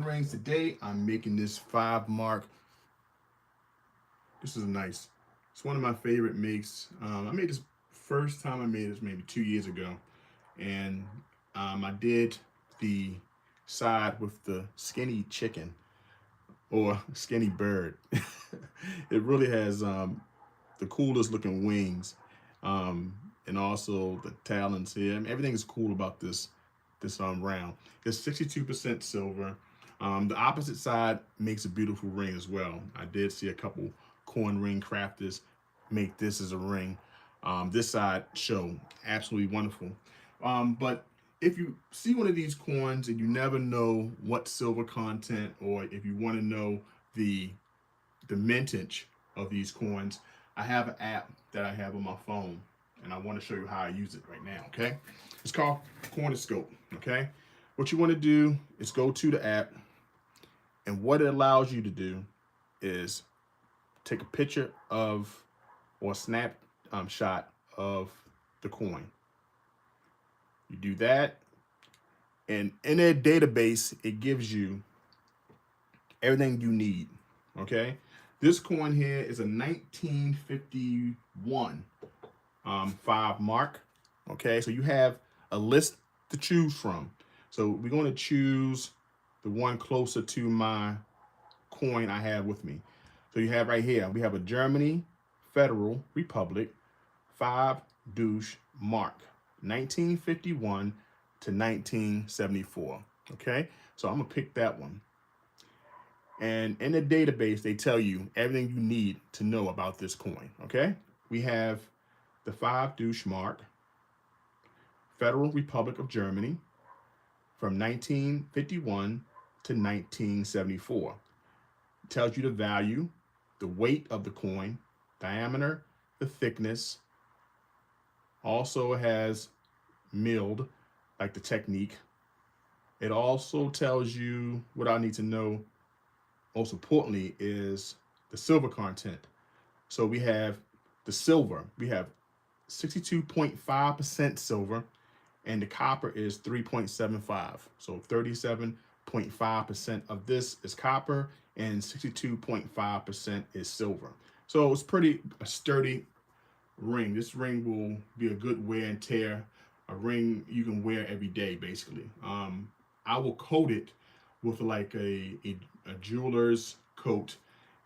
Rings. Today I'm making this 5 mark. This is nice. It's one of my favorite makes. I made this first time I made this maybe 2 years ago, and I did the side with the skinny chicken or skinny bird. It really has the coolest looking wings, um, and also the talons here. I mean, everything is cool about this round. It's 62% silver. The opposite side makes a beautiful ring as well. I did see a couple coin ring crafters make this as a ring. This side show absolutely wonderful. But if you see one of these coins and you never know what silver content, or if you want to know the the mintage of these coins, I have an app that I have on my phone, and I want to show you how I use it right now. Okay, it's called Cornerscope. Okay, what you want to do is go to the app, and what it allows you to do is take a picture of or a snap shot of the coin. You do that, and in their database, it gives you everything you need. Okay, this coin here is a 1951 5 mark. Okay, so you have a list to choose from. So we're going to choose the one closer to my coin I have with me. So you have right here, we have a Germany Federal Republic 5 douche mark, 1951 to 1974. Okay, so I'm gonna pick that one. And in the database, they tell you everything you need to know about this coin. Okay, we have the 5 douche mark, Federal Republic of Germany, from 1951 to 1974. It tells you the value, the weight of the coin, diameter, the thickness. Also has milled, like the technique. It also tells you what I need to know. Most importantly, is the silver content. So we have the silver. We have 62.5% silver, and the copper is 3.75. So 37.5% of this is copper, and 62.5% is silver. So it's pretty a sturdy ring. This ring will be a good wear and tear, a ring you can wear every day, basically. I will coat it with like a jeweler's coat,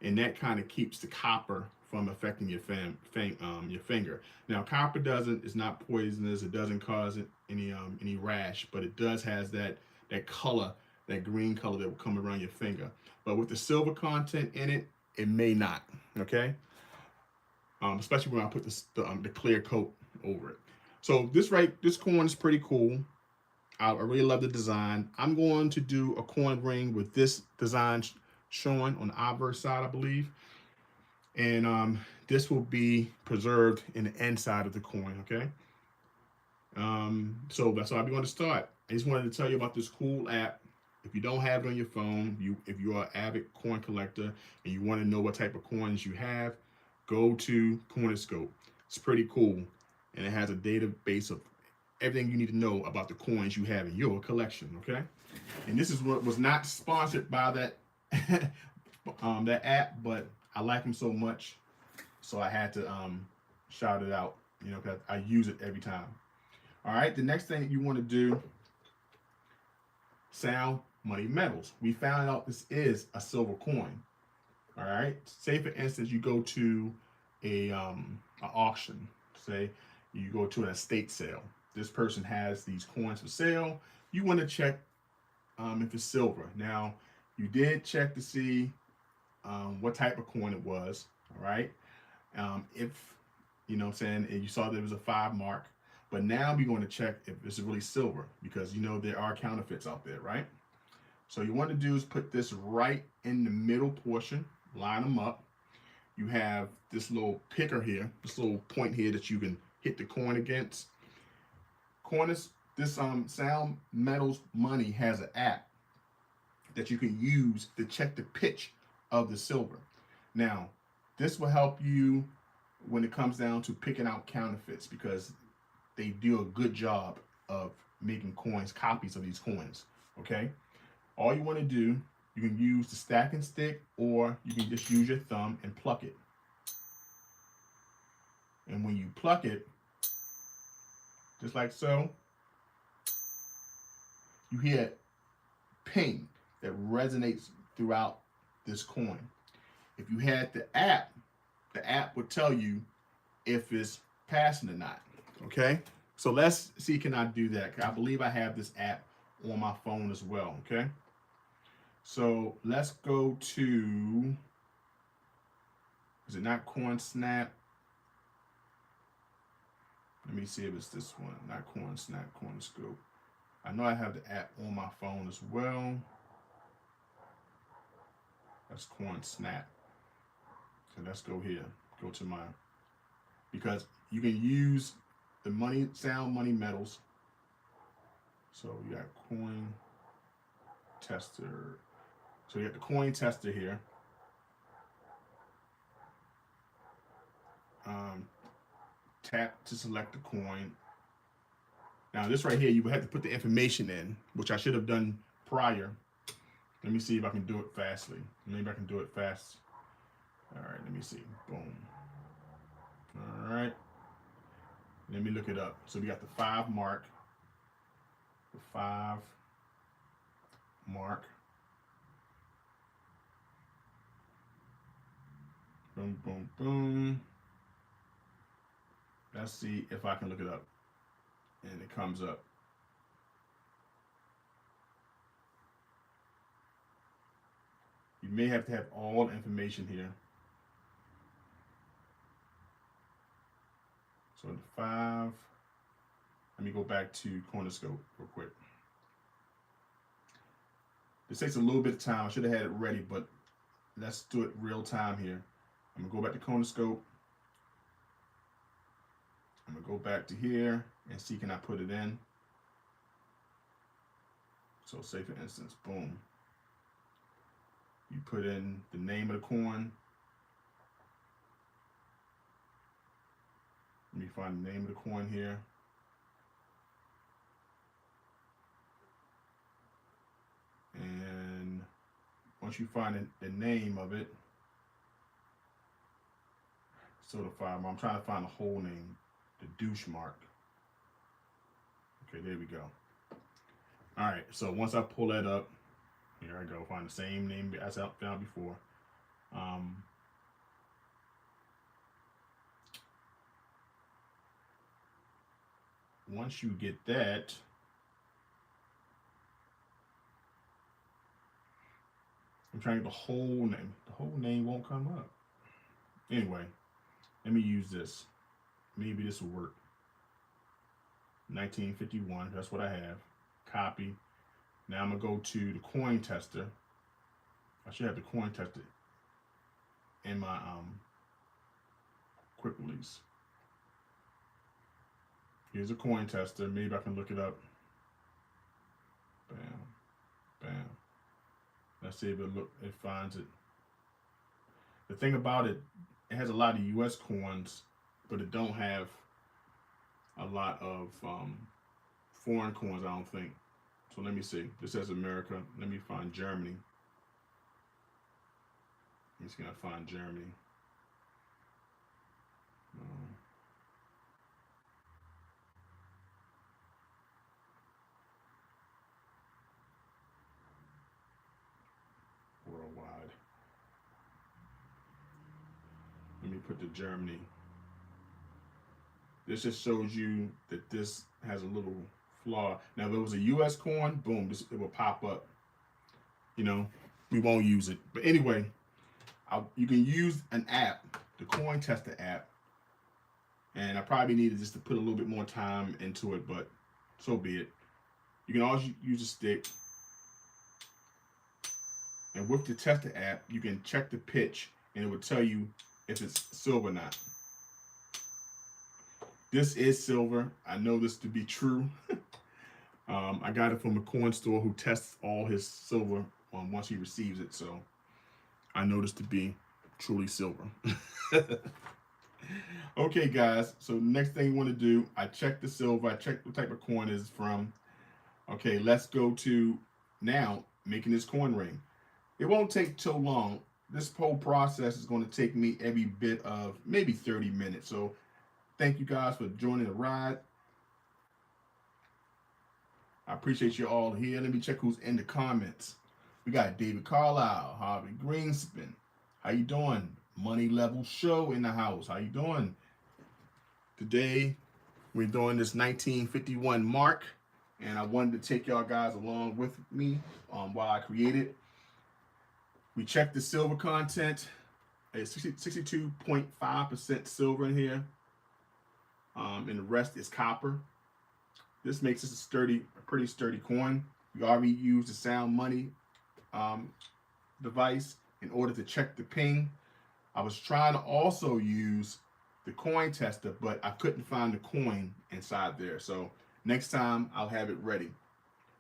and that kind of keeps the copper from affecting your finger. Now, copper doesn't is not poisonous. It doesn't cause any rash, but it does has that color, that green color that will come around your finger. But with the silver content in it, it may not. Okay, especially when I put the clear coat over it. So this coin is pretty cool. I really love the design. I'm going to do a coin ring with this design showing on the obverse side, I believe. And this will be preserved in the inside of the coin, okay? So that's how I'm going to start. I just wanted to tell you about this cool app. If you don't have it on your phone, if you are an avid coin collector and you want to know what type of coins you have, go to Cornerscope. It's pretty cool, and it has a database of everything you need to know about the coins you have in your collection. Okay, and this is what was not sponsored by that that app, but I like them so much, so I had to shout it out. You know, because I use it every time. All right, the next thing you want to do, sound money metals. We found out this is a silver coin. All right, say for instance you go to an auction. Say you go to an estate sale. This person has these coins for sale. You want to check if it's silver. Now, you did check to see what type of coin it was. All right, if you know what I'm saying, and you saw there was a 5 mark. But now we're going to check if it's really silver, because you know there are counterfeits out there, right? So you want to do is put this right in the middle portion, line them up. You have this little picker here, this little point here that you can hit the coin against. Corners, this Sound Metals Money has an app that you can use to check the pitch of the silver. Now, this will help you when it comes down to picking out counterfeits, because they do a good job of making coins, copies of these coins. Okay, All you want to do, you can use the stacking stick, or you can just use your thumb and pluck it. And when you pluck it, just like so, you hear ping that resonates throughout this coin. If you had the app would tell you if it's passing or not. Okay? So let's see, can I do that? I believe I have this app on my phone as well. Okay? So let's go to, is it not Coin Snap? Let me see if it's this one. Not Coin Snap, Coin Scope. I know I have the app on my phone as well. That's Coin Snap. So let's go here. Go to my, because you can use the sound money metals. So you got coin tester. So you got the coin tester here. Tap to select the coin. Now this right here, you would have to put the information in, which I should have done prior. Let me see if I can do it fastly. Maybe I can do it fast. All right, let me see. Boom. All right. Let me look it up. So we got the 5 mark. The 5 mark. Boom, boom, boom. Let's see if I can look it up. And it comes up. You may have to have all the information here. So the 5, let me go back to Cornerscope real quick. This takes a little bit of time. I should have had it ready, but let's do it real time here. I'm gonna go back to Cornerscope. I'm gonna go back to here and see, can I put it in? So say for instance, boom. You put in the name of the coin. Let me find the name of the coin here. And once you find the name of it, so the 5, I'm trying to find the whole name, the douche mark. Okay, there we go. All right, so once I pull that up, here I go, find the same name as I found before. Once you get that, I'm trying to get the whole name. The whole name won't come up. Anyway, let me use this. Maybe this will work. 1951, that's what I have. Copy. Now I'm gonna go to the coin tester. I should have the coin tester in my quick release. Here's a coin tester. Maybe I can look it up. Bam, bam. Let's see if it finds it. The thing about it, it has a lot of U.S. coins, but it don't have a lot of foreign coins, I don't think. So let me see. This says America. Let me find Germany. I'm just gonna find Germany. Worldwide. Let me put the Germany. This just shows you that this has a little flaw. Now, if it was a U.S. coin, boom, it will pop up. You know, we won't use it. But anyway, you can use an app, the Coin Tester app, and I probably needed just to put a little bit more time into it, but so be it. You can also use a stick. And with the tester app, you can check the pitch, and it will tell you if it's silver or not. This is silver. I know this to be true. I got it from a coin store who tests all his silver once he receives it, so I know this to be truly silver. Okay, guys, so next thing you want to do, I check the silver, I check what type of coin it's from. Okay, let's go to, now, making this coin ring. It won't take too long. This whole process is going to take me every bit of maybe 30 minutes. So thank you guys for joining the ride. I appreciate you all here. Let me check who's in the comments. We got David Carlisle, Harvey Greenspin. How you doing? Money Level Show in the house. How you doing? Today, we're doing this 1951 mark, and I wanted to take y'all guys along with me while I create it. We checked the silver content. It's 62.5% silver in here, and the rest is copper. This makes this a pretty sturdy coin. We already used the sound money device in order to check the ping. I was trying to also use the coin tester, but I couldn't find the coin inside there. So next time I'll have it ready.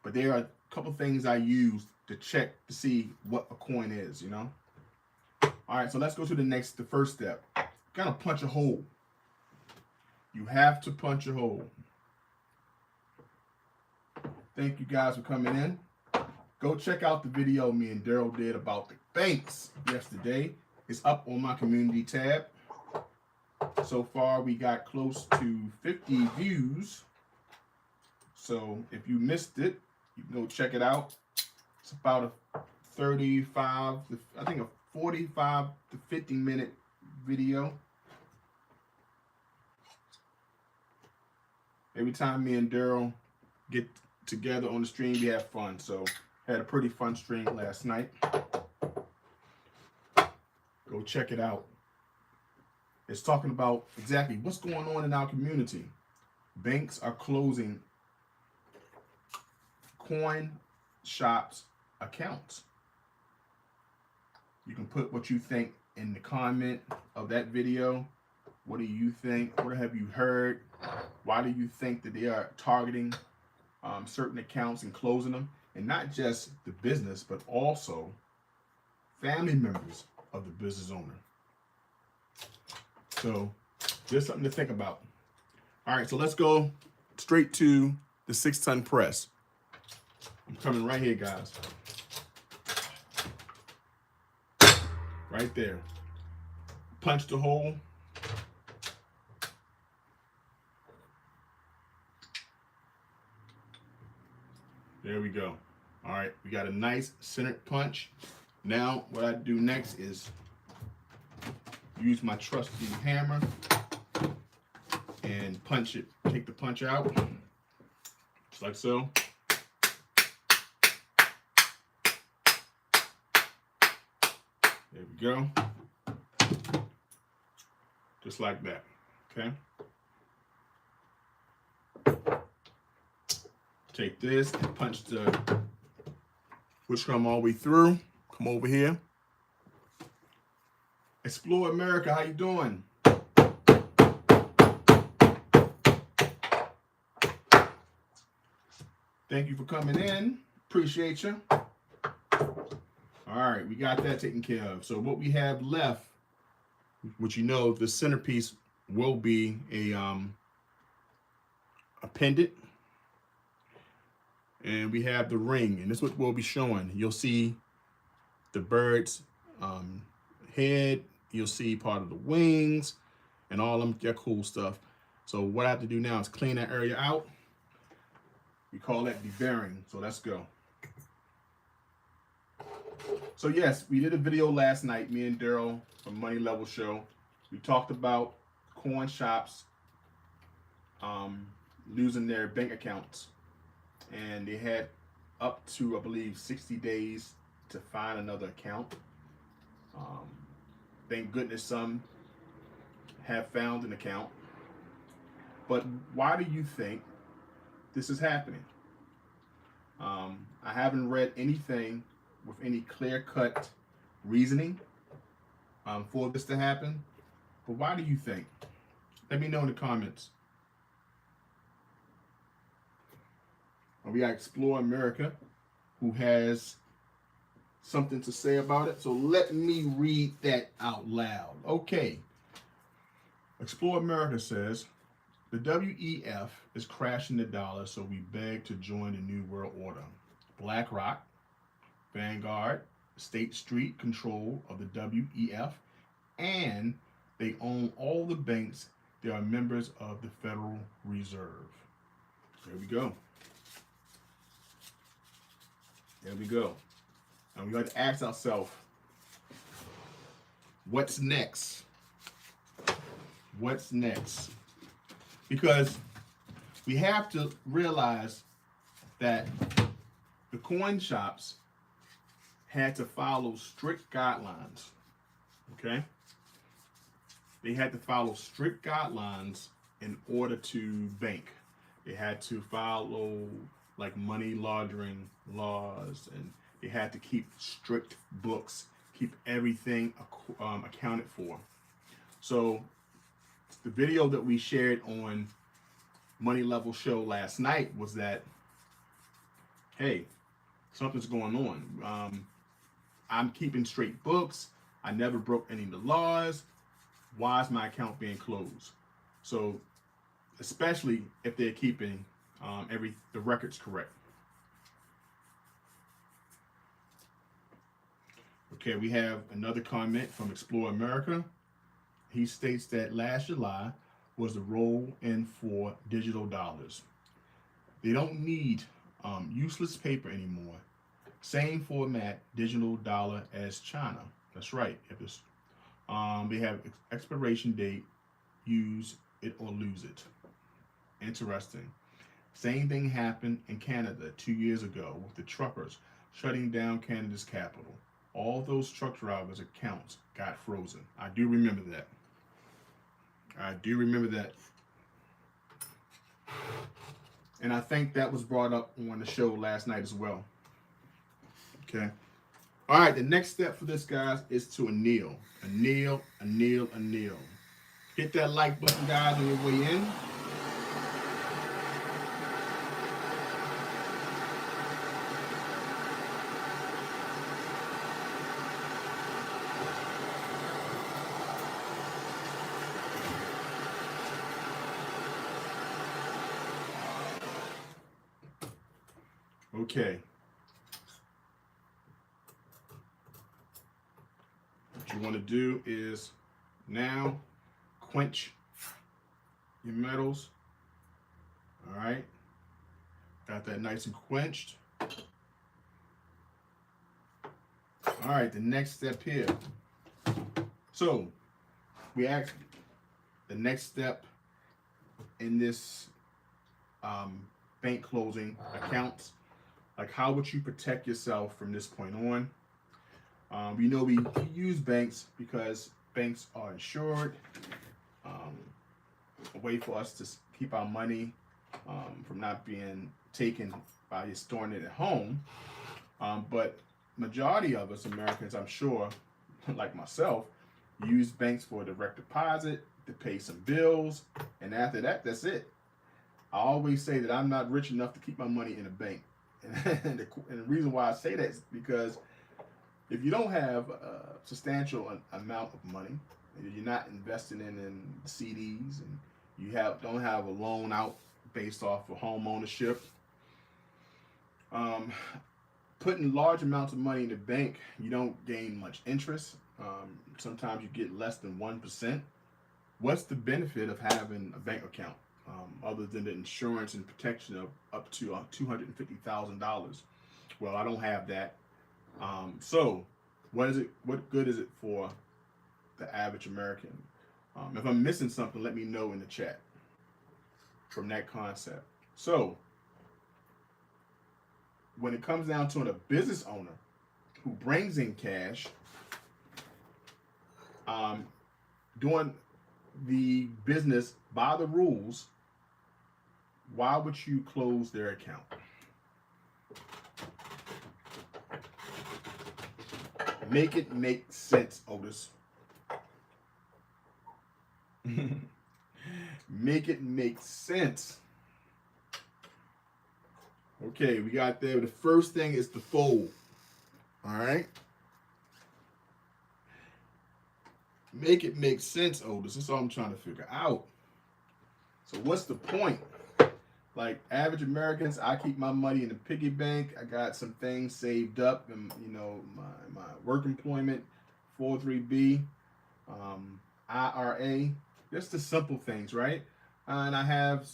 But there are a couple things I used to check to see what a coin is, you know. All right, so let's go to the first step. You gotta punch a hole. You have to punch a hole. Thank you guys for coming in. Go check out the video me and Daryl did about the banks yesterday. It's up on my community tab. So far, we got close to 50 views. So if you missed it, you can go check it out. It's about a 45 to 50 minute video. Every time me and Daryl get together on the stream, we have fun. So had a pretty fun stream last night. Go check it out. It's talking about exactly what's going on in our community. Banks are closing coin shops accounts. You can put what you think in the comment of that video. What do you think? What have you heard? Why do you think that they are targeting certain accounts and closing them? And not just the business, but also family members of the business owner. So there's something to think about. All right, so let's go straight to the 6-ton press. I'm coming right here, guys. Right there. Punch the hole. There we go. All right, we got a nice centered punch. Now, what I do next is use my trusty hammer and punch it. Take the punch out, just like so. There we go. Just like that, okay? Take this and punch the switch come all the way through. Come over here. Explore America, how you doing? Thank you for coming in. Appreciate you. All right, we got that taken care of. So what we have left, which you know, the centerpiece will be a pendant. And we have the ring, and this is what we'll be showing. You'll see the bird's head. You'll see part of the wings and all them that cool stuff. So what I have to do now is clean that area out. We call that deburring. So let's go. So yes, we did a video last night, me and Daryl from Money Level Show. We talked about coin shops losing their bank accounts. And they had up to, I believe, 60 days to find another account. Thank goodness some have found an account. But why do you think this is happening? I haven't read anything with any clear-cut reasoning for this to happen. But why do you think? Let me know in the comments. We got Explore America, who has something to say about it. So let me read that out loud. Okay. Explore America says, the WEF is crashing the dollar, so we beg to join the New World Order. BlackRock, Vanguard, State Street control of the WEF, and they own all the banks. They are members of the Federal Reserve. There we go. There we go. And we got to ask ourselves, what's next? What's next? Because we have to realize that the coin shops had to follow strict guidelines. Okay? They had to follow strict guidelines in order to bank. They had to follow like money laundering laws, and they had to keep strict books, keep everything accounted for. So the video that we shared on Money Level Show last night was that, hey, something's going on. I'm keeping straight books. I never broke any of the laws. Why is my account being closed? So, especially if they're keeping the records correct. Okay, we have another comment from Explore America. He states that last July was the roll-in for digital dollars. They don't need useless paper anymore. Same format digital dollar as China. That's right. If it's they have expiration date, use it or lose it. Interesting. Same thing happened in Canada 2 years ago with the truckers shutting down Canada's capital. All those truck drivers' accounts got frozen. I do remember that. I do remember that. And I think that was brought up on the show last night as well. Okay. All right, the next step for this, guys, is to anneal. Anneal. Hit that like button, guys, on your way in. Okay. What you want to do is now quench your metals. All right. Got that nice and quenched. All right, the next step here. So we asked the next step in this bank closing accounts. Like, how would you protect yourself from this point on? We know we use banks because banks are insured, a way for us to keep our money from not being taken by you storing it at home. But majority of us Americans, I'm sure, like myself, use banks for direct deposit, to pay some bills, and after that, that's it. I always say that I'm not rich enough to keep my money in a bank. And the reason why I say that is because if you don't have a substantial amount of money, you're not investing in CDs, and you don't have a loan out based off of home ownership, putting large amounts of money in the bank, you don't gain much interest. Sometimes you get less than 1%. What's the benefit of having a bank account? Other than the insurance and protection of up to $250,000. Well, I don't have that. So what good is it for the average American? If I'm missing something, let me know in the chat from that concept. So when it comes down to a business owner who brings in cash, doing the business by the rules, why would you close their account? Make it make sense, Otis. Make it make sense. Okay, we got there. The first thing is to fold. All right. Make it make sense, Otis. That's all I'm trying to figure out. So what's the point? Like average Americans, I keep my money in the piggy bank. I got some things saved up, and my work employment, 403b, IRA. Just the simple things, right? And I have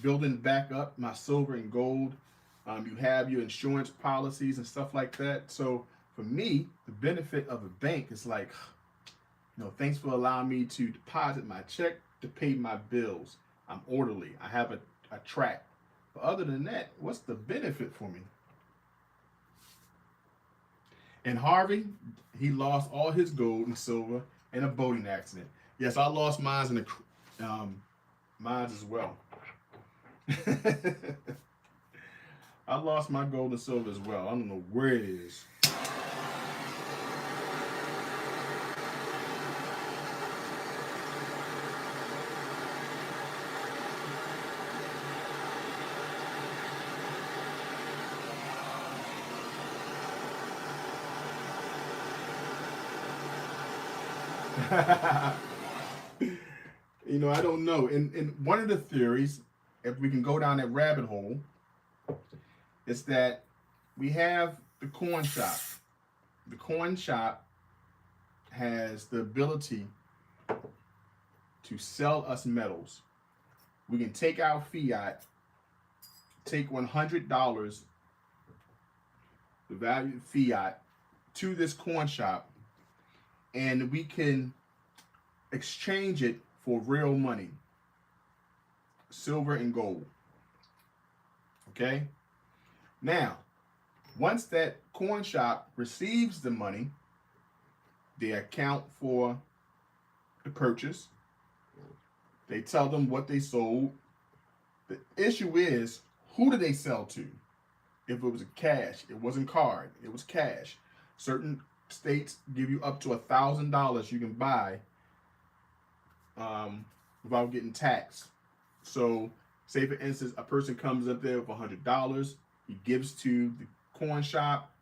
building back up my silver and gold. You have your insurance policies and stuff like that. So for me, the benefit of a bank is like, thanks for allowing me to deposit my check to pay my bills. I'm orderly. I have a track. But other than that, what's the benefit for me? And Harvey, he lost all his gold and silver in a boating accident. Yes, I lost mine as well. I lost my gold and silver as well. I don't know where it is. I don't know. And one of the theories, if we can go down that rabbit hole, is that we have the coin shop. The coin shop has the ability to sell us metals. We can take our fiat, take $100, the value of fiat, to this coin shop, and we can exchange it for real money, silver and gold. Okay? Now, once that coin shop receives the money, they account for the purchase. They tell them what they sold. The issue is, who did they sell to? If it was cash, it wasn't card, it was cash. Certain states give you up to $1,000 you can buy without getting taxed. So, say for instance, a person comes up there with $100, he gives to the coin shop,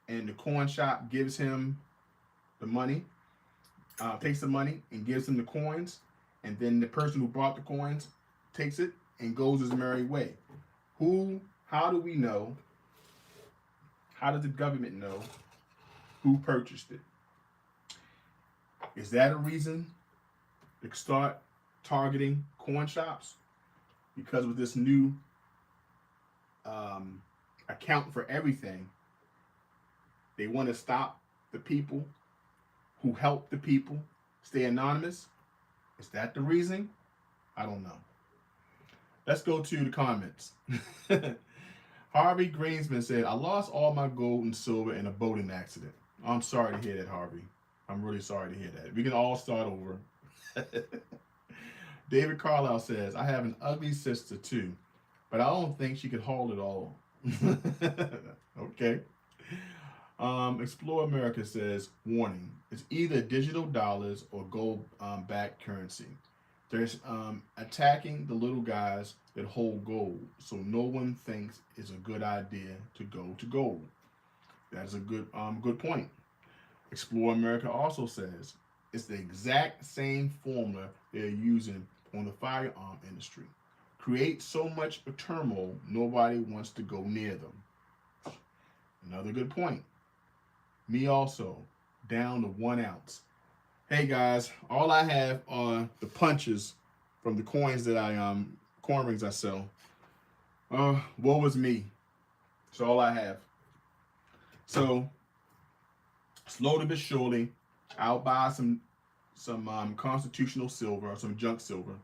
and the coin shop gives him the money, takes the money and gives him the coins, and then the person who bought the coins takes it and goes his merry way. How do we know? How does the government know who purchased it? Is that a reason to start targeting coin shops? Because with this new account for everything, they want to stop the people who help the people stay anonymous. Is that the reason? I don't know. Let's go to the comments. Harvey Greensman said, I lost all my gold and silver in a boating accident. I'm sorry to hear that, Harvey. I'm really sorry to hear that. We can all start over. David Carlisle says, I have an ugly sister too, but I don't think she could hold it all. Okay. Explore America says, warning, it's either digital dollars or gold backed currency. There's attacking the little guys that hold gold, so no one thinks it's a good idea to go to gold. That's a good point. Explore America also says it's the exact same formula they're using on the firearm industry. Create so much turmoil, nobody wants to go near them. Another good point. Me also, down to 1 ounce. Hey guys, all I have are the punches from the coins that coin rings I sell. Woe was me. That's all I have. So, slowly but surely, I'll buy some constitutional silver or some junk silver.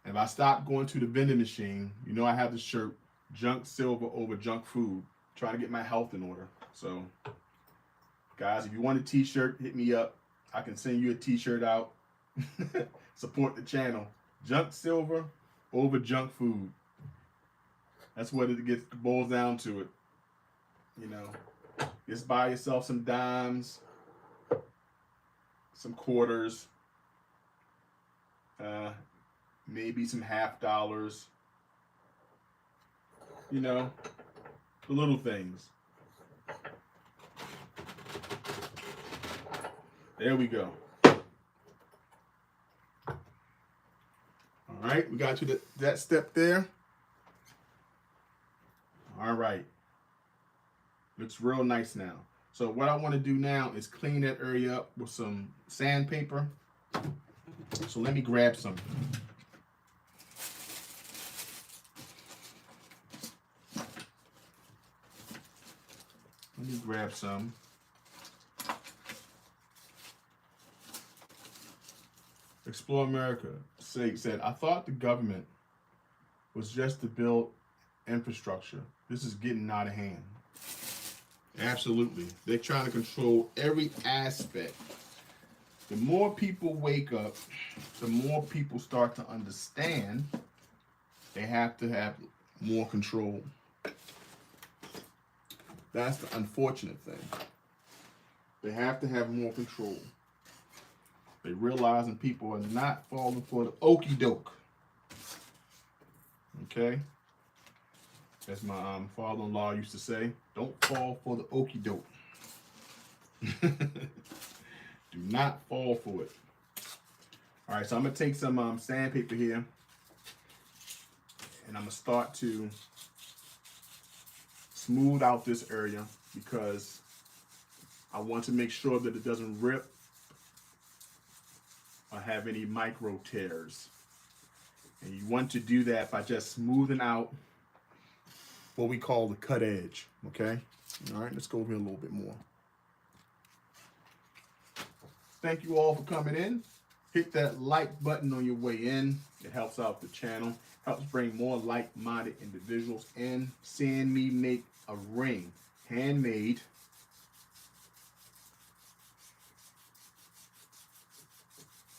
And if I stop going to the vending machine, I have the shirt, junk silver over junk food, trying to get my health in order. So, guys, if you want a t-shirt, hit me up. I can send you a t-shirt out. Support the channel. Junk silver over junk food. That's what it boils down to it. Just buy yourself some dimes, some quarters, maybe some $50. The little things. There we go. All All right, we got to that step there. All right, looks real nice now. So what I want to do now is clean that area up with some sandpaper. So let me grab some. Let me grab some. Explore America said, I thought the government was just to build infrastructure. This is getting out of hand. Absolutely. They're trying to control every aspect. The more people wake up, the more people start to understand they have to have more control. That's the unfortunate thing. They have to have more control. They realizing people are not falling for the okie doke. Okay? As my father-in-law used to say, don't fall for the okie doke. Do not fall for it. All right, so I'm going to take some sandpaper here. And I'm going to start to smooth out this area because I want to make sure that it doesn't rip or have any micro tears. And you want to do that by just smoothing out what we call the cut edge, okay? All right, let's go over here a little bit more. Thank you all for coming in. Hit that like button on your way in. It helps out the channel, helps bring more like-minded individuals in. Seeing me make a ring, handmade.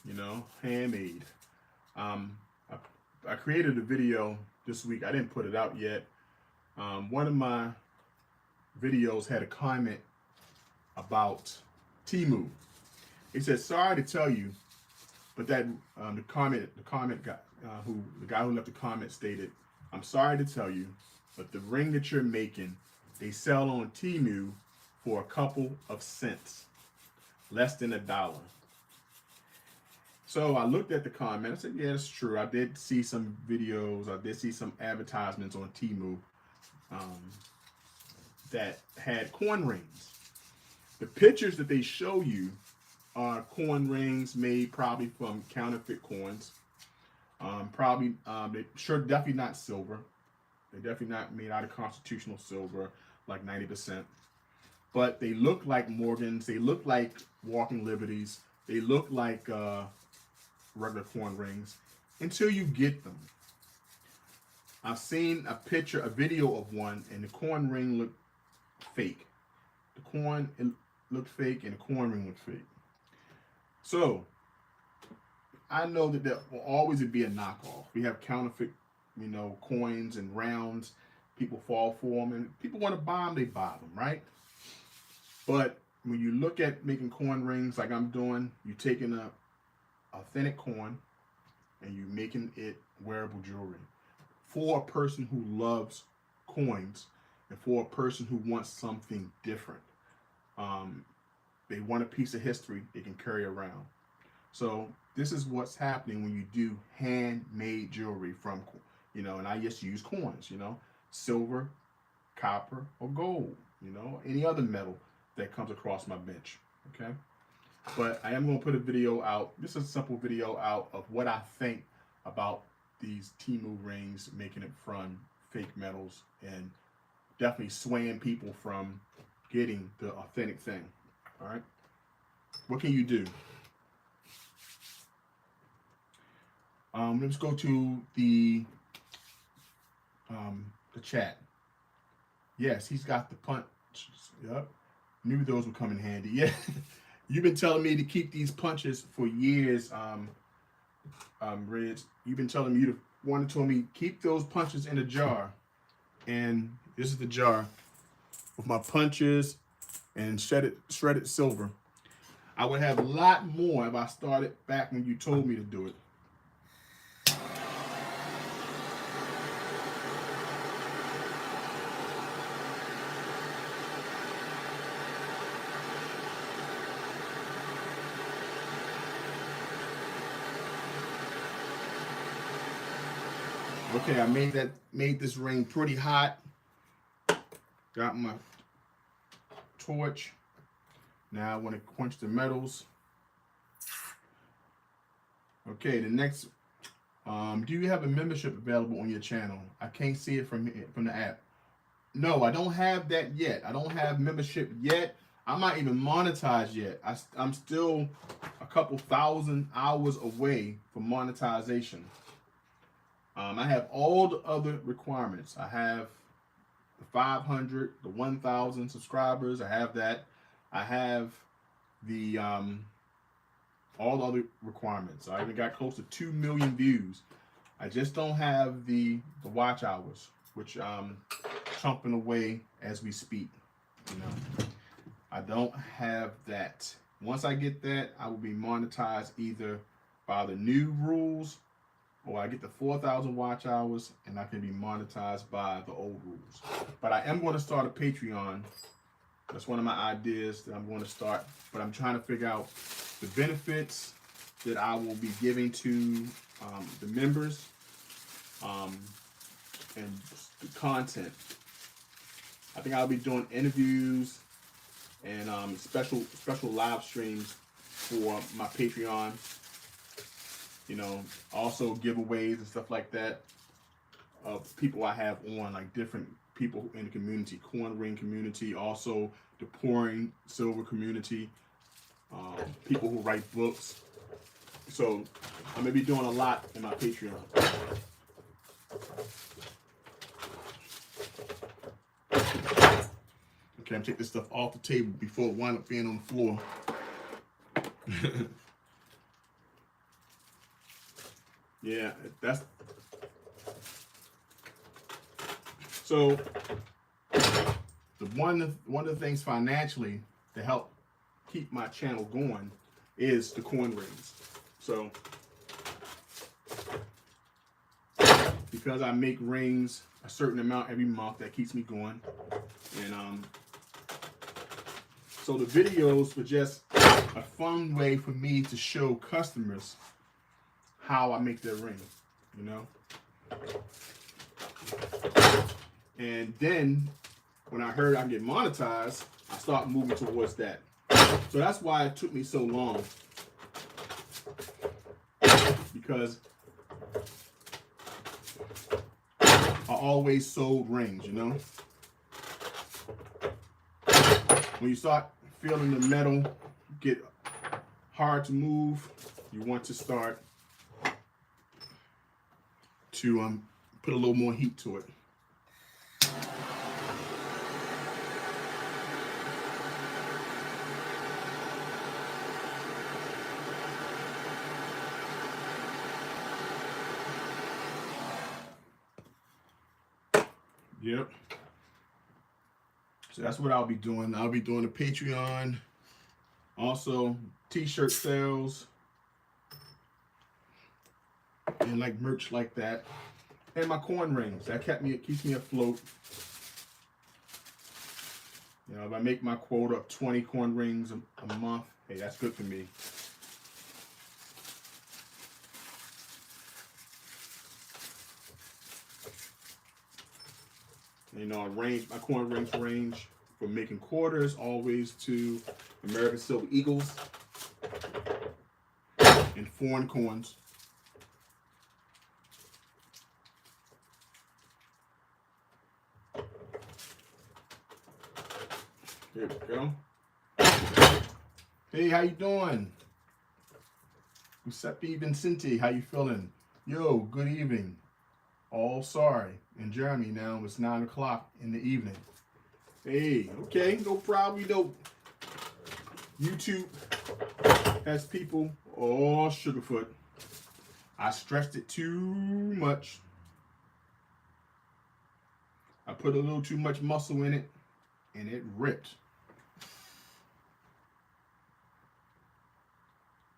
You know, handmade. I created a video this week. I didn't put it out yet. One of my videos had a comment about Temu. He said, "Sorry to tell you, but that the guy who left the comment stated, I'm sorry to tell you, but the ring that you're making, they sell on Temu for a couple of cents, less than $1." So I looked at the comment. I said, yeah, it's true. I did see some videos. I did see some advertisements on Temu that had coin rings. The pictures that they show you are coin rings made probably from counterfeit coins. Definitely not silver. They're definitely not made out of constitutional silver, like 90%. But they look like Morgans. They look like Walking Liberties. They look like regular coin rings until you get them. I've seen a video of one, and the coin ring looked fake. The coin looked fake, and the coin ring looked fake. So I know that there will always be a knockoff. We have counterfeit, coins and rounds. People fall for them, and people want to buy them. They buy them, right? But when you look at making coin rings like I'm doing, you're taking a authentic coin and you making it wearable jewelry for a person who loves coins and for a person who wants something different. They want a piece of history they can carry around. So this is what's happening when you do handmade jewelry from, and I just use coins, silver, copper, or gold, any other metal that comes across my bench, okay? But I am going to put a video out, just a simple video out of what I think about these Temu rings, making it from fake metals, and definitely swaying people from getting the authentic thing. All right, what can you do? Let's go to the chat. Yes, he's got the punch. Yep, knew those would come in handy. Yeah. You've been telling me to keep these punches for years, Reg. You've been telling me told me keep those punches in a jar, and this is the jar with my punches and shredded silver. I would have a lot more if I started back when you told me to do it. Okay, I made this ring pretty hot. Got my torch. Now I want to quench the metals. Okay, the next. Do you have a membership available on your channel? I can't see it from the app. No, I don't have that yet. I don't have membership yet. I'm not even monetized yet. I'm still a couple thousand hours away from monetization. I have all the other requirements. I have the 500, the 1,000 subscribers. I have that. I have the all the other requirements. I even got close to 2 million views. I just don't have the watch hours, which chomping away as we speak. You know, I don't have that. Once I get that, I will be monetized either by the new rules, or I get the 4,000 watch hours and I can be monetized by the old rules. But I am going to start a Patreon. That's one of my ideas that I'm going to start. But I'm trying to figure out the benefits that I will be giving to the members and the content. I think I'll be doing interviews and special live streams for my Patreon. You know, also giveaways and stuff like that of people I have on, like different people in the community, coin ring community, also the pouring silver community, people who write books. So I'm gonna be doing a lot in my Patreon. Okay, I'm take this stuff off the table before it winds up being on the floor. Yeah, that's so. One of the things financially to help keep my channel going is the coin rings. So because I make rings a certain amount every month, that keeps me going, and so the videos were just a fun way for me to show customers how I make their ring, you know. And then when I heard I can get monetized, I started moving towards that. So that's why it took me so long, because I always sold rings, you know. When you start feeling the metal get hard to move, you want to start to put a little more heat to it. Yep. So that's what I'll be doing. I'll be doing a Patreon, also t-shirt sales, and like merch like that, and my coin rings. That keeps me afloat. You know, if I make my quota of 20 coin rings a month, hey, that's good for me. You know, my coin rings range from making quarters always to American Silver Eagles and foreign coins. There we go. Hey, how you doing? Giuseppe Vincenti, how you feeling? Yo, good evening. All sorry. In Germany now, it's 9 o'clock in the evening. Hey, okay, no problem. You know, YouTube has people all sugarfoot. I stressed it too much. I put a little too much muscle in it, and it ripped.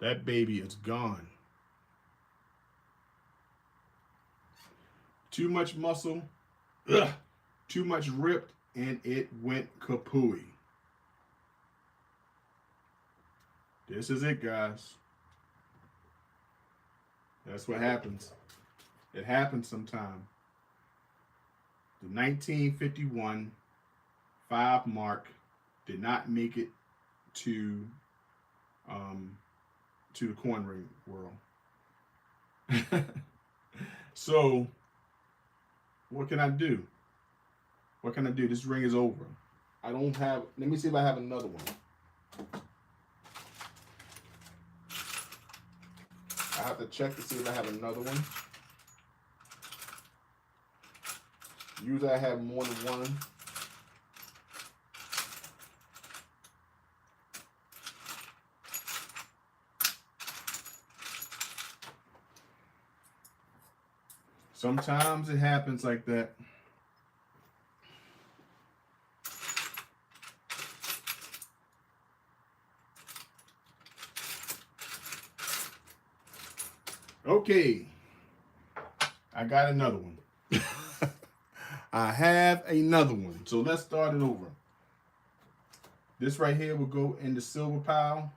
That baby is gone. Too much muscle, too much ripped, and it went kapooey. This is it, guys. That's what happens. It happened sometime. The 1951 5 mark did not make it to um, the coin ring world. So what can I do? What can I do? This ring is over. I don't have. Let me see if I have another one. I have to check to see if I have another one. Usually I have more than one. Sometimes it happens like that. Okay, I got another one. I have another one. So let's start it over. This right here will go in the silver pile.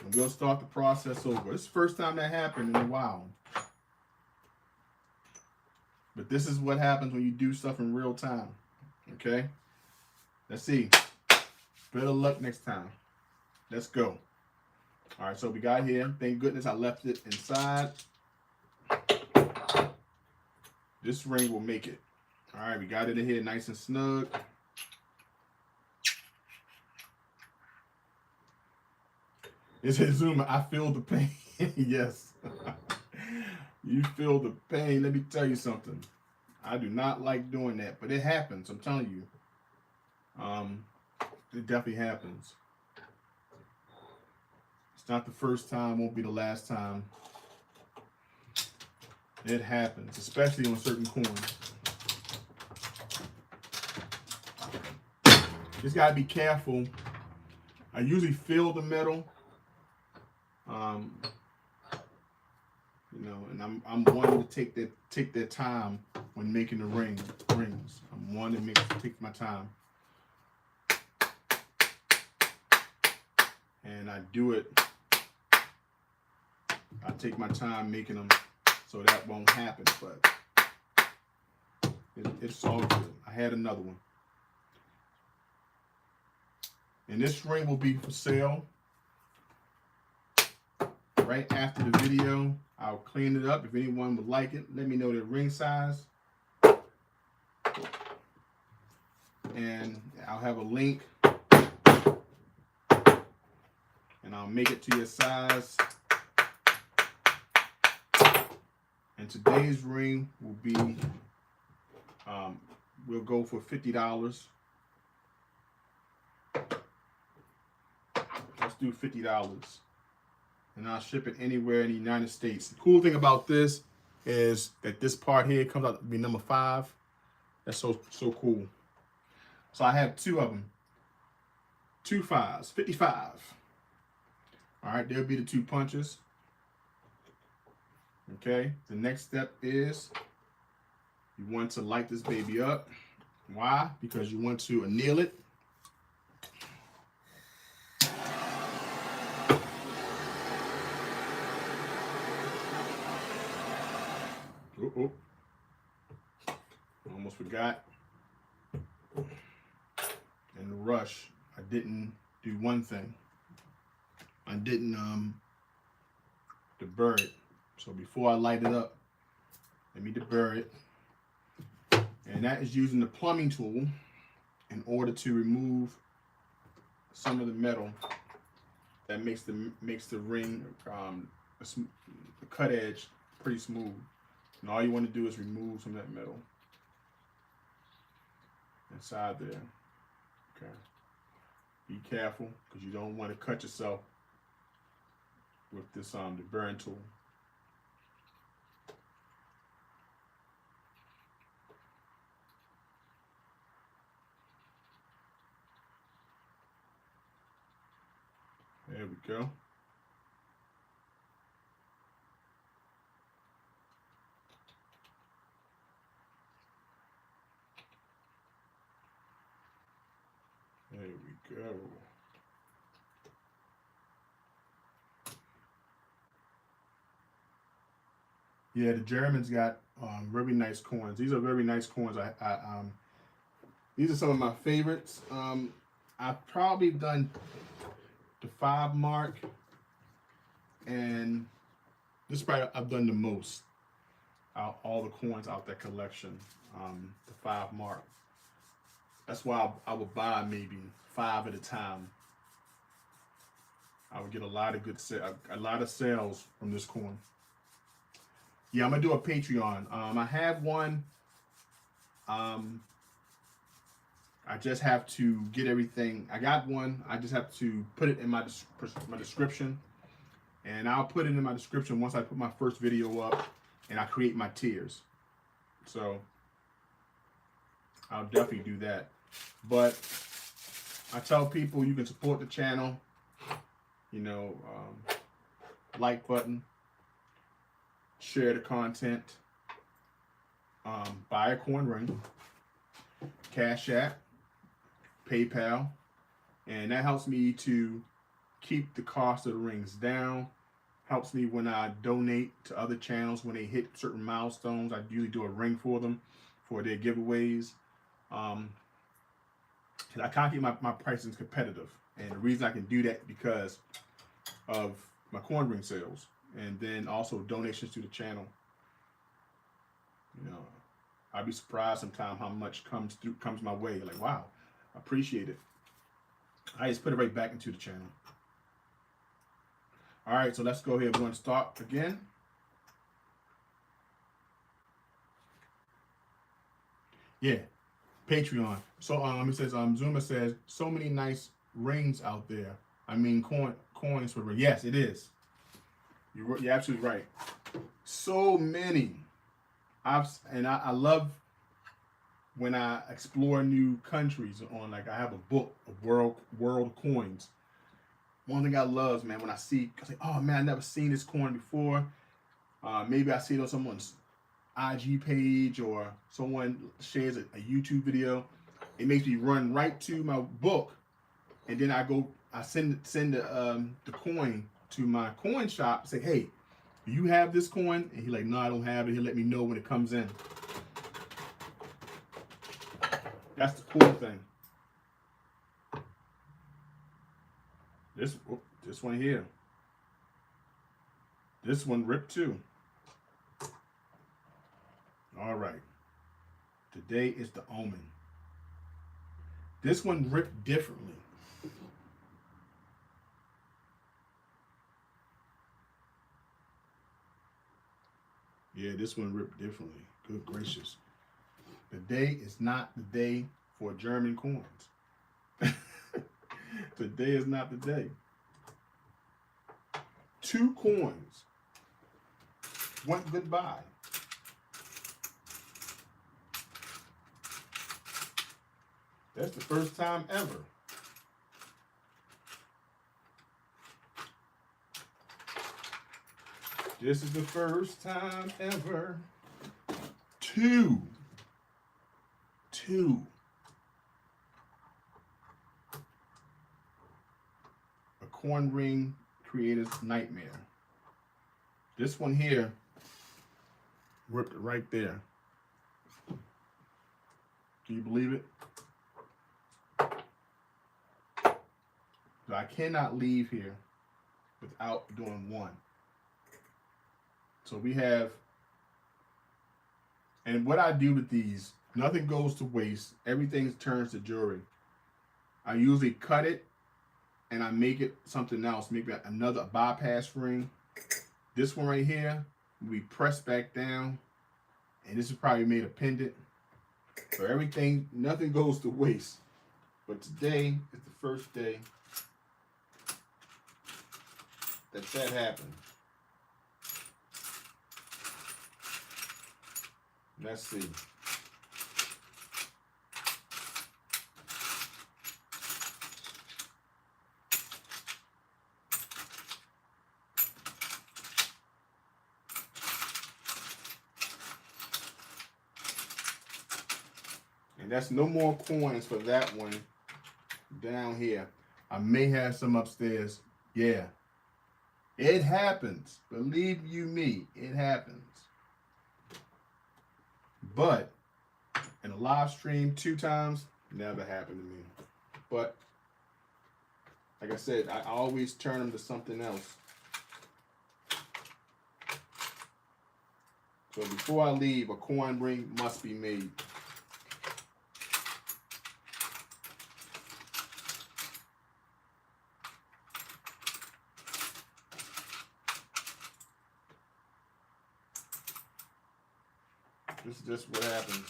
And we'll start the process over. It's the first time that happened in a while. But this is what happens when you do stuff in real time. Okay? Let's see. Better luck next time. Let's go. All right, so we got here. Thank goodness I left it inside. This ring will make it. All right, we got it in here nice and snug. It says Zuma, I feel the pain. Yes. You feel the pain. Let me tell you something. I do not like doing that, but it happens. I'm telling you. It definitely happens. It's not the first time, won't be the last time. It happens, especially on certain coins. Just gotta be careful. I usually feel the metal. You know, and I'm one to take their time when making the rings. I'm one to take my time. And I do it. I take my time making them so that won't happen, but it's all good. I had another one. And this ring will be for sale right after the video. I'll clean it up. If anyone would like it, let me know their ring size. And I'll have a link. And I'll make it to your size. And today's ring will be, we'll go for $50. Let's do $50. And I'll ship it anywhere in the United States. The cool thing about this is that this part here comes out to be number 5. That's so cool. So I have 2 of them. 2 5s, 55. All right, there'll be the 2 punches. Okay, the next step is you want to light this baby up. Why? Because you want to anneal it. Oh, almost forgot. In the rush, I didn't do one thing. I didn't deburr it. So before I light it up, let me deburr it. And that is using the plumbing tool in order to remove some of the metal that makes the ring, the cut edge pretty smooth. And all you want to do is remove some of that metal inside there. Okay. Be careful because you don't want to cut yourself with this deburring tool. There we go. There we go. Yeah, the Germans got very nice coins. These are very nice coins. These are some of my favorites. I've probably done the 5 mark, and this is probably I've done the most out all the coins out that collection. The 5 mark. That's why I would buy maybe 5 at a time. I would get a lot of a lot of sales from this coin. Yeah, I'm gonna do a Patreon. I have one. Um, I just have to get everything. I got one. I just have to put it in my description, and I'll put it in my description once I put my first video up and I create my tiers. So I'll definitely do that. But I tell people you can support the channel. You know, like button, share the content, buy a coin ring, Cash App, PayPal, and that helps me to keep the cost of the rings down. Helps me when I donate to other channels when they hit certain milestones. I usually do a ring for them for their giveaways. I can't keep my pricing competitive, and the reason I can do that because of my coin ring sales, and then also donations to the channel. You know, I'd be surprised sometimes how much comes my way. Like, wow, I appreciate it. I just put it right back into the channel. All right, so let's go ahead. We're going to start again. Yeah, Patreon. So it says Zuma says so many nice rings out there. I mean coins for rings. Yes, it is. You're absolutely right. So many. I love when I explore new countries on, like, I have a book of world coins. One thing I love, man, when I say, oh man, I never seen this coin before. Maybe I see it on someone's IG page or someone shares a YouTube video. It makes me run right to my book, and then I send the coin to my coin shop and say, hey, do you have this coin? And he's like, no, I don't have it. He'll let me know when it comes in. That's the cool thing. This one here. This one ripped too. All right. Today is the omen. This one ripped differently. Yeah, this one ripped differently. Good gracious. The day is not the day for German coins. Today is not the day. 2 coins went goodbye. That's the first time ever. This is the first time ever. 2. A coin ring creator's nightmare. This one here ripped it right there. Can you believe it? So I cannot leave here without doing one. So we have, and what I do with these, nothing goes to waste. Everything turns to jewelry. I usually cut it and I make it something else, maybe another bypass ring. This one right here, we press back down, and this is probably made a pendant. So everything, nothing goes to waste. But today is the first day that happened. Let's see. And that's no more coins for that one down here. I may have some upstairs. Yeah. It happens. Believe you me, it happens. But in a live stream 2 times, never happened to me. But like I said, I always turn them to something else. So before I leave, a coin ring must be made. This is just what happens.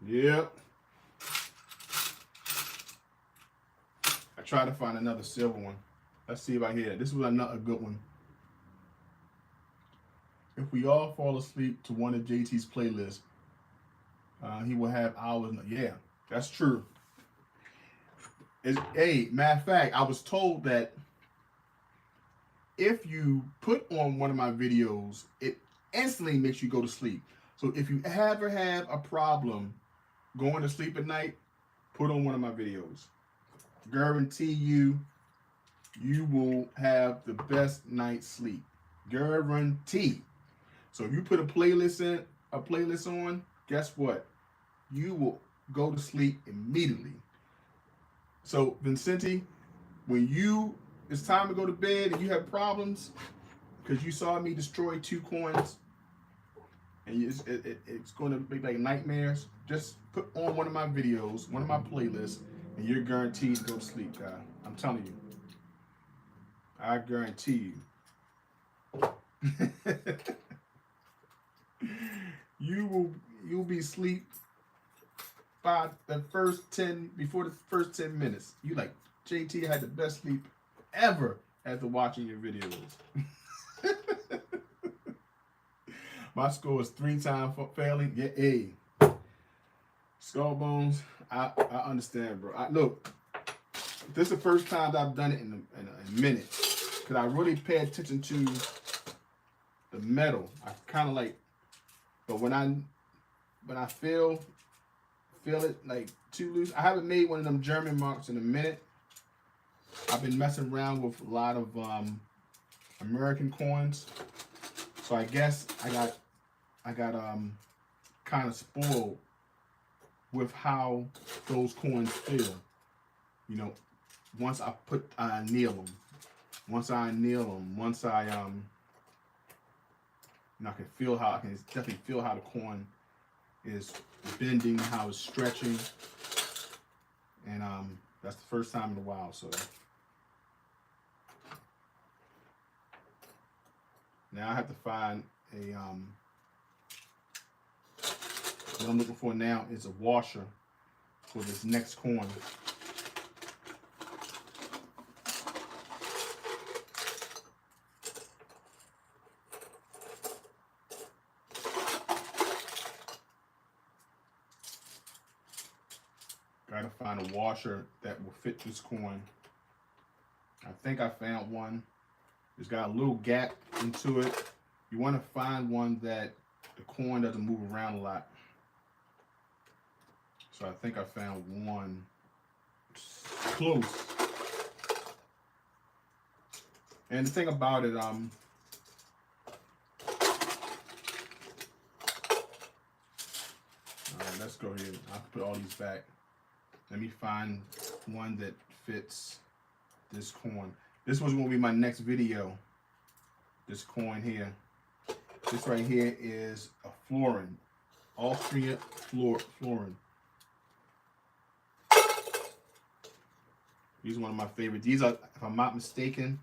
Yep. I tried to find another silver one. Let's see if I hear it. This was another good one. If we all fall asleep to one of JT's playlists, he will have hours. Yeah, that's true. Hey, matter of fact, I was told that if you put on one of my videos, it instantly makes you go to sleep. So if you ever have a problem going to sleep at night, put on one of my videos. Guarantee you will have the best night's sleep. Guarantee. So if you put a playlist on, guess what? You will go to sleep immediately. So Vincenti, when it's time to go to bed and you have problems because you saw me destroy 2 coins and it's going to be like nightmares, just put on one of my videos, one of my playlists, and you're guaranteed to go to sleep, guy. I'm telling you. I guarantee you. You'll be asleep by the first 10, before the first 10 minutes. You like, JT had the best sleep ever after watching your videos. My score is 3 times for failing. Yeah, hey. Skull Bones, I understand, bro. Look, this is the first time I've done it in a minute. Because I really pay attention to the metal. I kind of like, but when I feel it like too loose. I haven't made one of them German marks in a minute. I've been messing around with a lot of American coins. So I guess I got kind of spoiled with how those coins feel. You know, once I nail them. Once I I can definitely feel how the coin is bending, how it's stretching, and that's the first time in a while. So now I have to find a what I'm looking for now is a washer for this next coin. Gotta find a washer that will fit this coin. I think I found one. It's got a little gap into it. You want to find one that the coin doesn't move around a lot. So I think I found one close. And the thing about it, all right, let's go ahead. I'll put all these back. Let me find one that fits this coin. This was going to be my next video. This coin here. This right here is a florin. Austrian florin. These are one of my favorites. These are, if I'm not mistaken,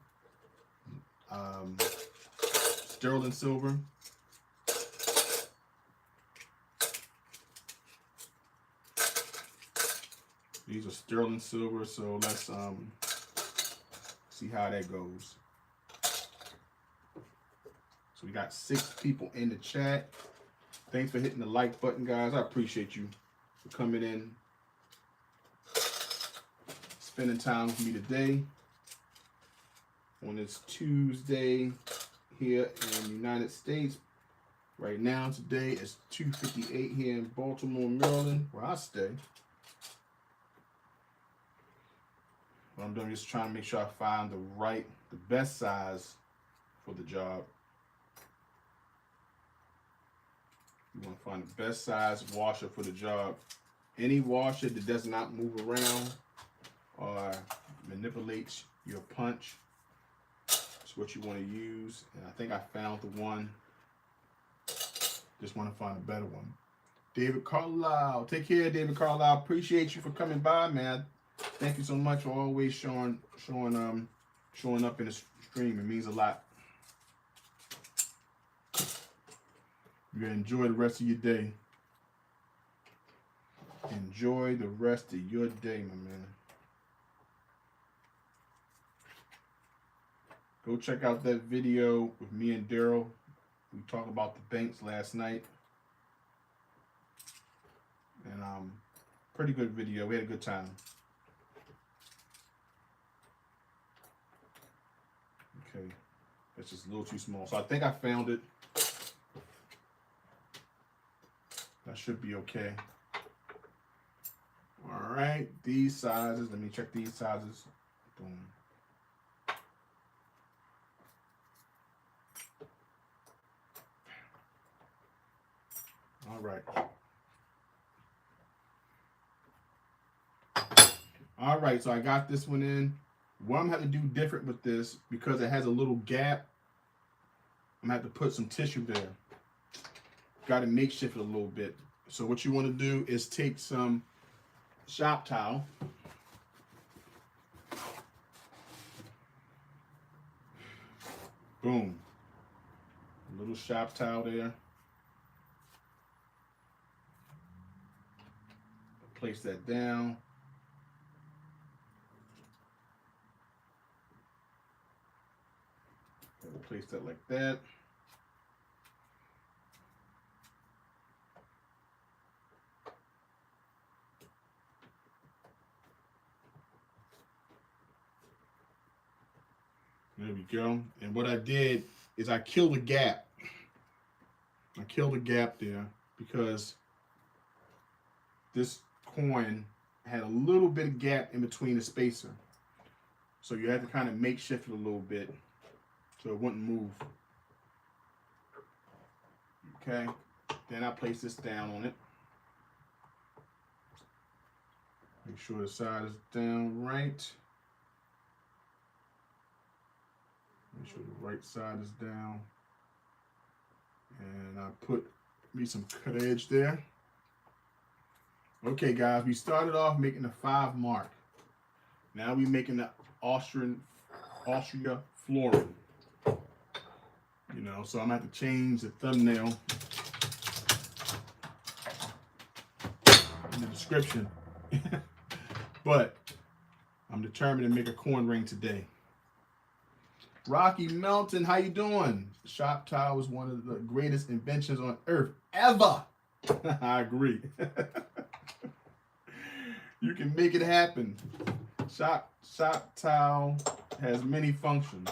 sterling silver. These are sterling silver, so let's see how that goes. So we got 6 people in the chat. Thanks for hitting the like button, guys. I appreciate you for coming in, spending time with me today on this Tuesday here in the United States. Right now, today is 2:58 here in Baltimore, Maryland, where I stay. What I'm doing is trying to make sure I find the best size for the job. You want to find the best size washer for the job. Any washer that does not move around or manipulates your punch is what you want to use. And I think I found the one. Just want to find a better one. David Carlisle. Take care, David Carlisle. Appreciate you for coming by, man. Thank you so much for always showing up in the stream. It means a lot. You enjoy the rest of your day. Enjoy the rest of your day, my man. Go check out that video with me and Daryl. We talked about the banks last night. And pretty good video. We had a good time. Okay. That's just a little too small. So I think I found it. That should be okay. All right, these sizes. Let me check these sizes. Boom. All right. All right, so I got this one in. What I'm going to have to do different with this, because it has a little gap, I'm going to have to put some tissue there. Got to makeshift it a little bit. So what you want to do is take some shop towel. Boom. A little shop towel there. Place that down. Place that like that. There we go. And what I did is I killed a gap. I killed a gap there because this coin had a little bit of gap in between the spacer. So you had to kind of makeshift it a little bit so it wouldn't move. Okay. Then I place this down on it. Make sure the side is down right. Make sure the right side is down. And I put me some cut edge there. Okay, guys, we started off making the 5 mark. Now we're making the Austria flooring. You know, so I'm gonna have to change the thumbnail in the description. But I'm determined to make a coin ring today. Rocky Mountain, how you doing? Shop towel is one of the greatest inventions on earth ever. I agree. You can make it happen. Shop towel has many functions.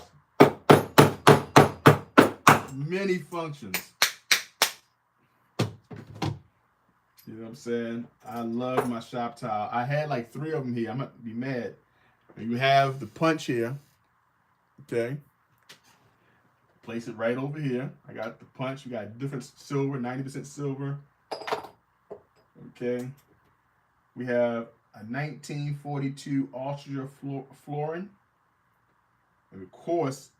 Many functions. You know what I'm saying? I love my shop towel. I had like 3 of them here. I'm gonna be mad. And you have the punch here. Okay. Place it right over here. I got the punch. We got different silver, 90% silver. Okay. We have a 1942 Austria flooring. And of course,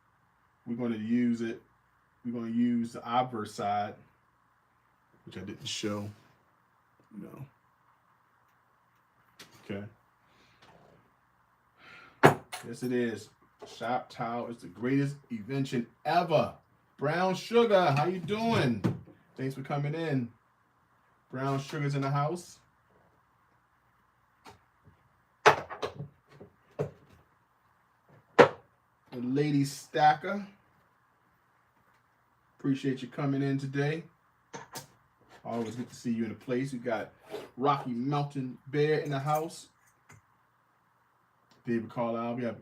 we're going to use it. We're going to use the obverse side, which I didn't show. No. Okay. Yes, it is. Shop towel is the greatest invention ever. Brown Sugar, how you doing? Thanks for coming in. Brown Sugar's in the house. The Lady Stacker. Appreciate you coming in today. Always good to see you in the place. We got Rocky Mountain Bear in the house. David Carlisle. We have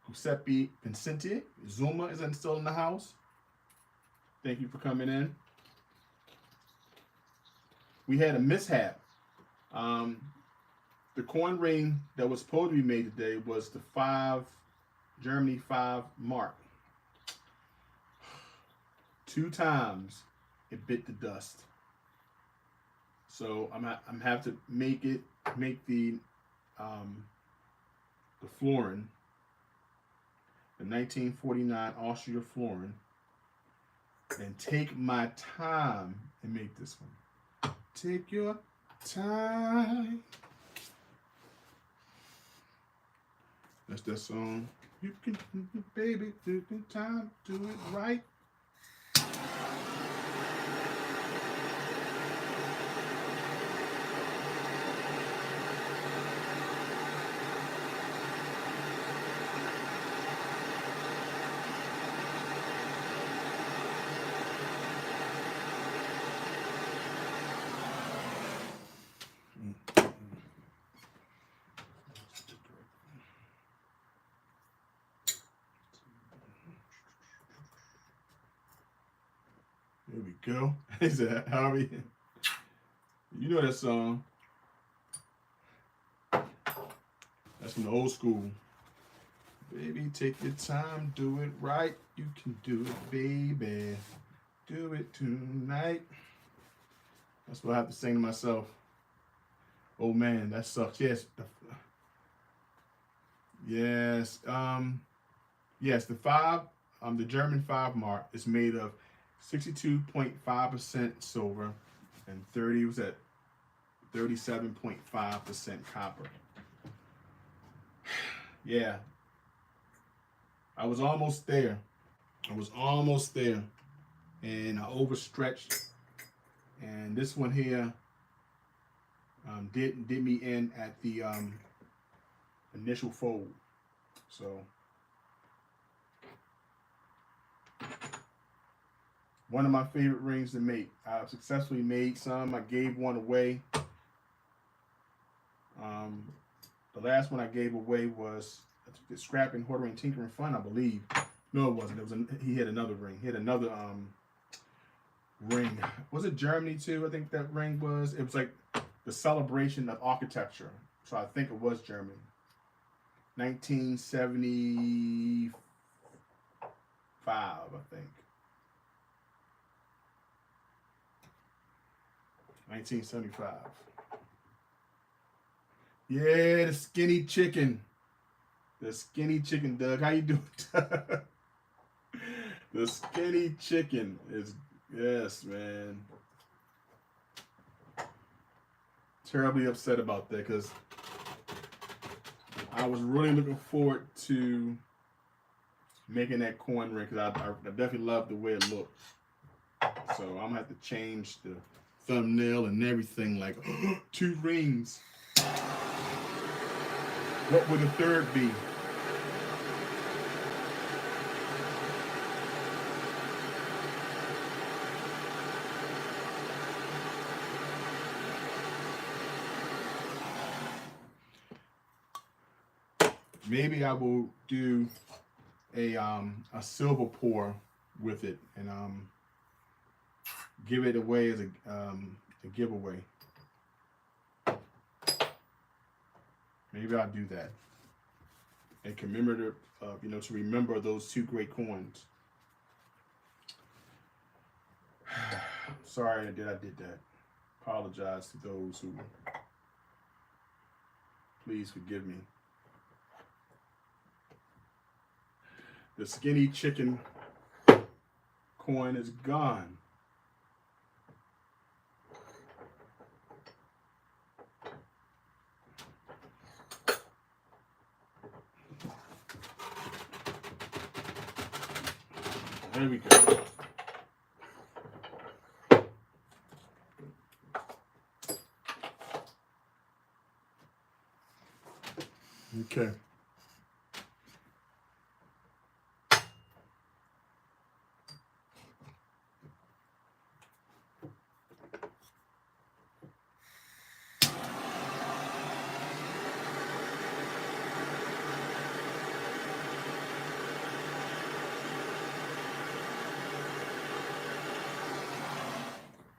Giuseppe Vincenti. Zuma is still in the house. Thank you for coming in. We had a mishap. the coin ring that was supposed to be made today was the Germany 5 mark. 2 times it bit the dust. So I'm have to make the florin, the 1949 Austria florin, and take my time and make this one. Take your time. That's that song. You can, baby, take your time, do it right. There we go. Is that Harvey? You know that song. That's from the old school. Baby, take your time, do it right. You can do it, baby. Do it tonight. That's what I have to sing to myself. Oh man, that sucks. Yes. Yes. Yes, the German 5 mark is made of 62.5% silver and 37.5% copper. Yeah. I was almost there. And I overstretched. And this one here did me in at the initial fold. So one of my favorite rings to make. I've successfully made some. I gave one away. The last one I gave away was the Scrapping, Hoarding, Tinkering Fun, I believe. No, it wasn't. He had another ring. He had another ring. Was it Germany too? I think that ring was. It was like the celebration of architecture. So I think it was Germany. 1975, I think. 1975. Yeah, the skinny chicken. The skinny chicken, Doug. How you doing, Doug? The skinny chicken is, yes, man. Terribly upset about that because I was really looking forward to making that coin ring because I definitely love the way it looked. So I'm gonna have to change the thumbnail and everything, like 2 rings. What would the third be? Maybe I will do a silver pour with it and give it away as a giveaway. Maybe I'll do that. And commemorative, to remember those 2 great coins. Sorry that I did that. Apologize to those who. Please forgive me. The skinny chicken coin is gone. There we go. Okay.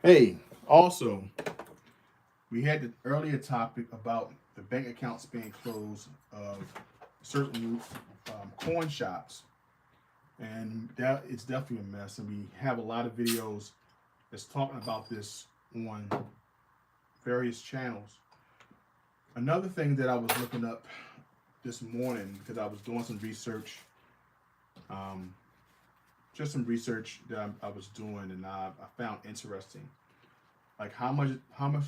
Hey, also, we had the earlier topic about the bank accounts being closed of certain coin shops, and that it's definitely a mess. And we have a lot of videos that's talking about this on various channels. Another thing that I was looking up this morning because I was doing some research, just some research that I was doing, and I found interesting. Like how much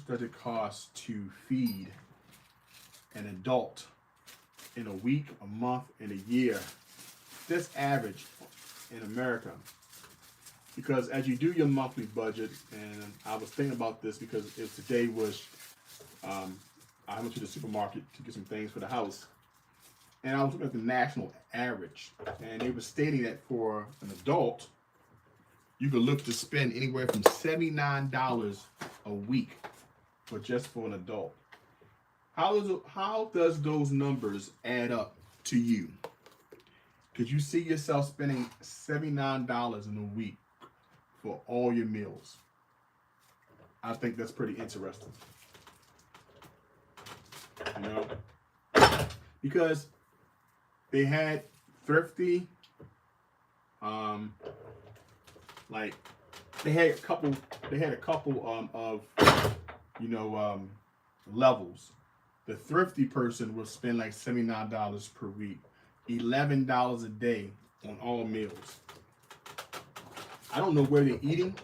does it cost to feed an adult in a week, a month, in a year? This average in America. Because as you do your monthly budget, and I was thinking about this because if today was, I went to the supermarket to get some things for the house, and I was looking at the national average, and it was stating that for an adult, you could look to spend anywhere from $79 a week for an adult. How does those numbers add up to you? Could you see yourself spending $79 in a week for all your meals? I think that's pretty interesting. You know, because they had thrifty, like they had a couple of levels. The thrifty person would spend like $79 per week, $11 a day on all meals. I don't know where they're eating,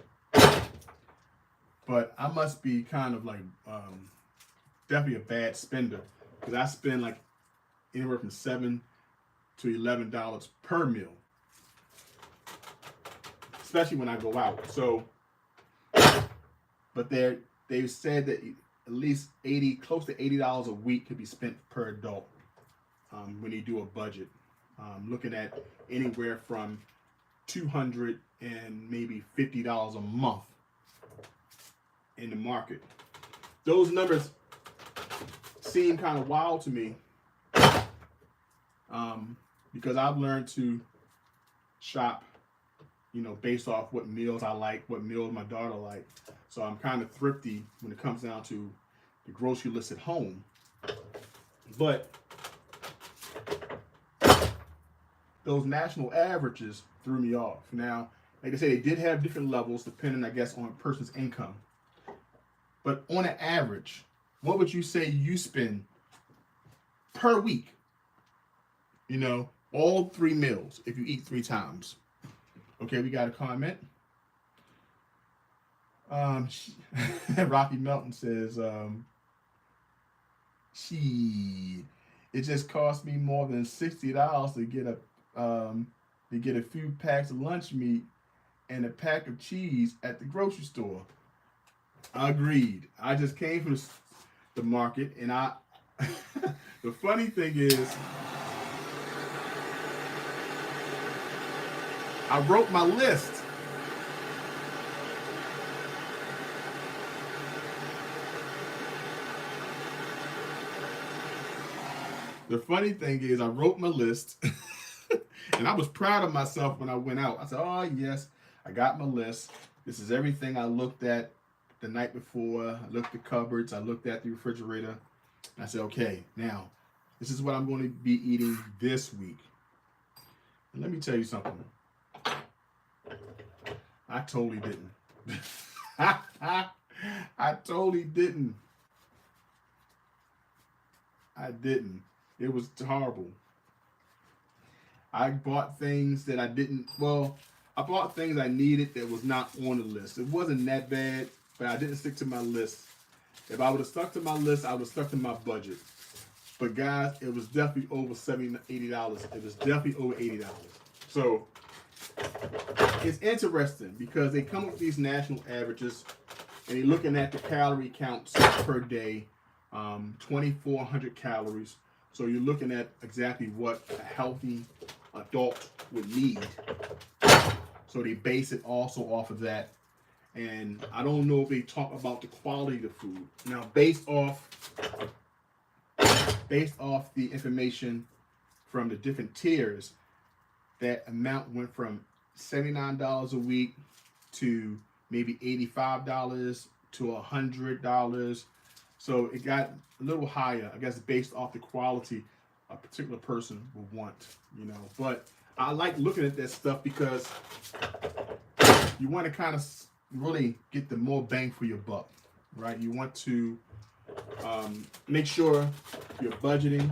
but I must be kind of like definitely a bad spender because I spend like anywhere from $7 to $11 per meal, especially when I go out. So, but they said that at least close to $80 a week could be spent per adult when you do a budget. Looking at anywhere from $200 and maybe $50 a month in the market. Those numbers seem kind of wild to me because I've learned to shop, based off what meals I like, what meals my daughter like. So I'm kind of thrifty when it comes down to the grocery list at home. But those national averages threw me off. Now, like I said, they did have different levels depending, I guess, on a person's income. But on an average, what would you say you spend per week? All 3 meals if you eat 3 times. Okay, we got a comment. Rocky Melton says, it just cost me more than $60 to get a few packs of lunch meat and a pack of cheese at the grocery store. Agreed. I just came from the market, and the funny thing is, I wrote my list. The funny thing is, I wrote my list, and I was proud of myself when I went out. I said, oh, yes, I got my list. This is everything I looked at the night before. I looked at the cupboards. I looked at the refrigerator. I said, okay, now, this is what I'm going to be eating this week. And let me tell you something. I totally didn't. I totally didn't. I didn't. It was horrible. I bought things that I didn't, I bought things I needed that was not on the list. It wasn't that bad, but I didn't stick to my list. If I would have stuck to my list, I would have stuck to my budget. But guys, it was definitely over $70, $80. It was definitely over $80. So it's interesting because they come up with these national averages and you're looking at the calorie counts per day, 2,400 calories. So you're looking at exactly what a healthy adult would need. So they base it also off of that. And I don't know if they talk about the quality of the food. Now, based off the information from the different tiers, that amount went from $79 a week to maybe $85 to $100. So it got a little higher, I guess, based off the quality a particular person will want, you know. But I like looking at that stuff because you want to kind of really get the more bang for your buck, right? You want to make sure you're budgeting,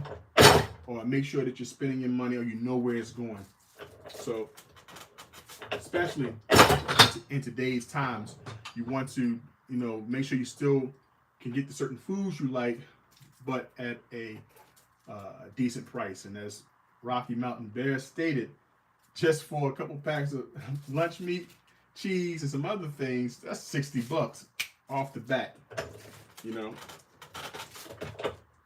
or make sure that you're spending your money, or you know where it's going. So, especially in today's times, you want to, you know, make sure you still can get the certain foods you like, but at a decent price. And as Rocky Mountain Bear stated, just for a couple packs of lunch meat, cheese, and some other things, that's $60 off the bat, you know.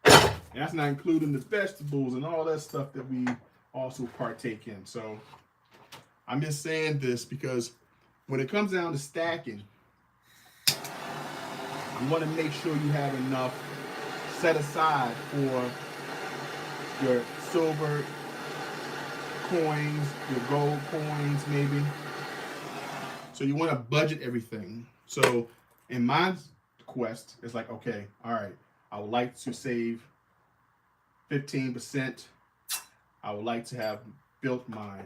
And that's not including the vegetables and all that stuff that we also partake in. So I'm just saying this because when it comes down to stacking, you want to make sure you have enough set aside for your silver coins, your gold coins maybe. So you want to budget everything. So in my quest, it's like, okay, all right, I would like to save 15%. I would like to have built my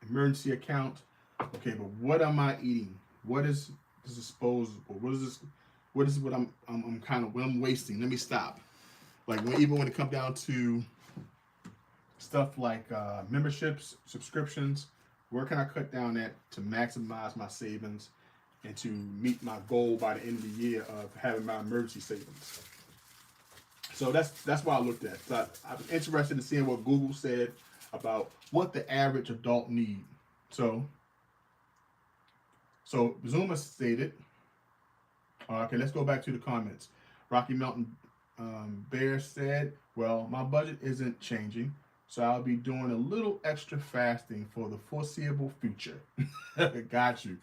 emergency account. Okay, but what am I eating? What is disposable? What is this? What is what I'm kind of what I'm wasting? Let me stop. Like even when it comes down to stuff like memberships, subscriptions, where can I cut down at to maximize my savings and to meet my goal by the end of the year of having my emergency savings? So that's why I looked at. So I was interested in seeing what Google said about what the average adult need. So Zuma stated, okay, let's go back to the comments. Rocky Mountain Bear said, well, my budget isn't changing, so I'll be doing a little extra fasting for the foreseeable future. Got you.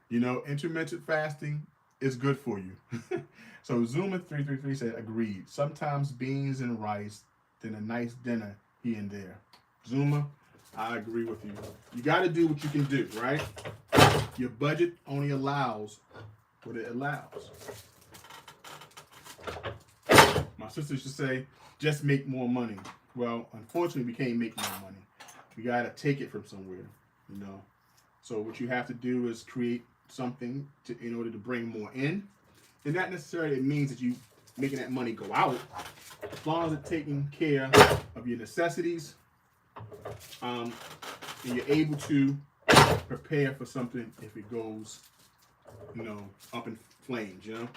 You know, intermittent fasting is good for you. So Zuma333 said, agreed. Sometimes beans and rice, then a nice dinner here and there. Zuma, I agree with you. You got to do what you can do, right? Your budget only allows what it allows. My sister used to say, just make more money. Well, unfortunately, we can't make more money. We got to take it from somewhere, you know. So what you have to do is create something in order to bring more in. And not necessarily it means that you making that money go out. As long as it's taking care of your necessities, and you're able to prepare for something if it goes, you know, up in flames, you know.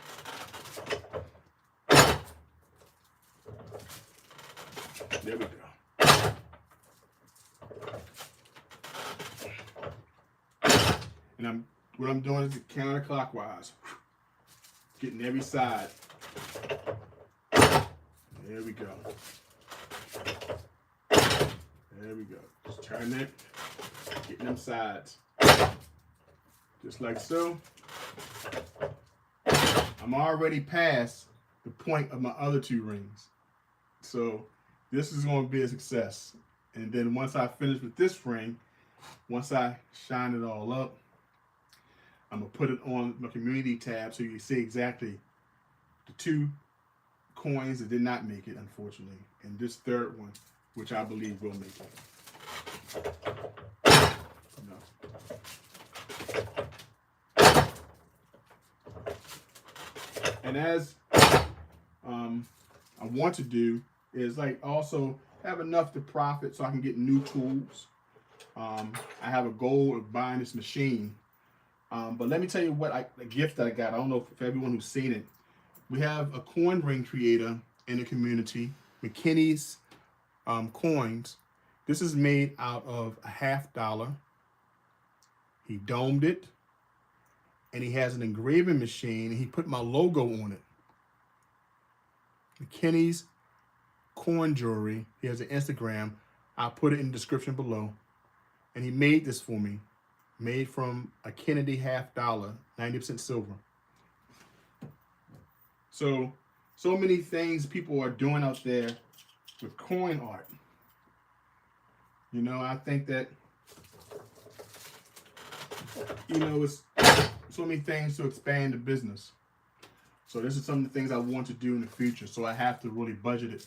There we go. And what I'm doing is counterclockwise, getting every side. There we go. There we go. Just turn it, getting them sides. Just like so. I'm already past the point of my other two rings. So this is going to be a success. And then once I finish with this ring, once I shine it all up, I'm going to put it on my community tab so you can see exactly the two coins that did not make it, unfortunately, and this third one, which I believe will make it. No. And as I want to do is like also have enough to profit so I can get new tools. I have a goal of buying this machine. But let me tell you what a gift that I got. I don't know if everyone who's seen it. We have a coin ring creator in the community, McKinney's coins. This is made out of a $50. He domed it, and he has an engraving machine, and he put my logo on it. McKinney's coin jewelry. He has an Instagram. I'll put it in the description below. And he made this for me. Made from a Kennedy $50, 90% silver. So many things people are doing out there with coin art. You know, I think that, you know, it's so many things to expand the business. So this is some of the things I want to do in the future. So I have to really budget it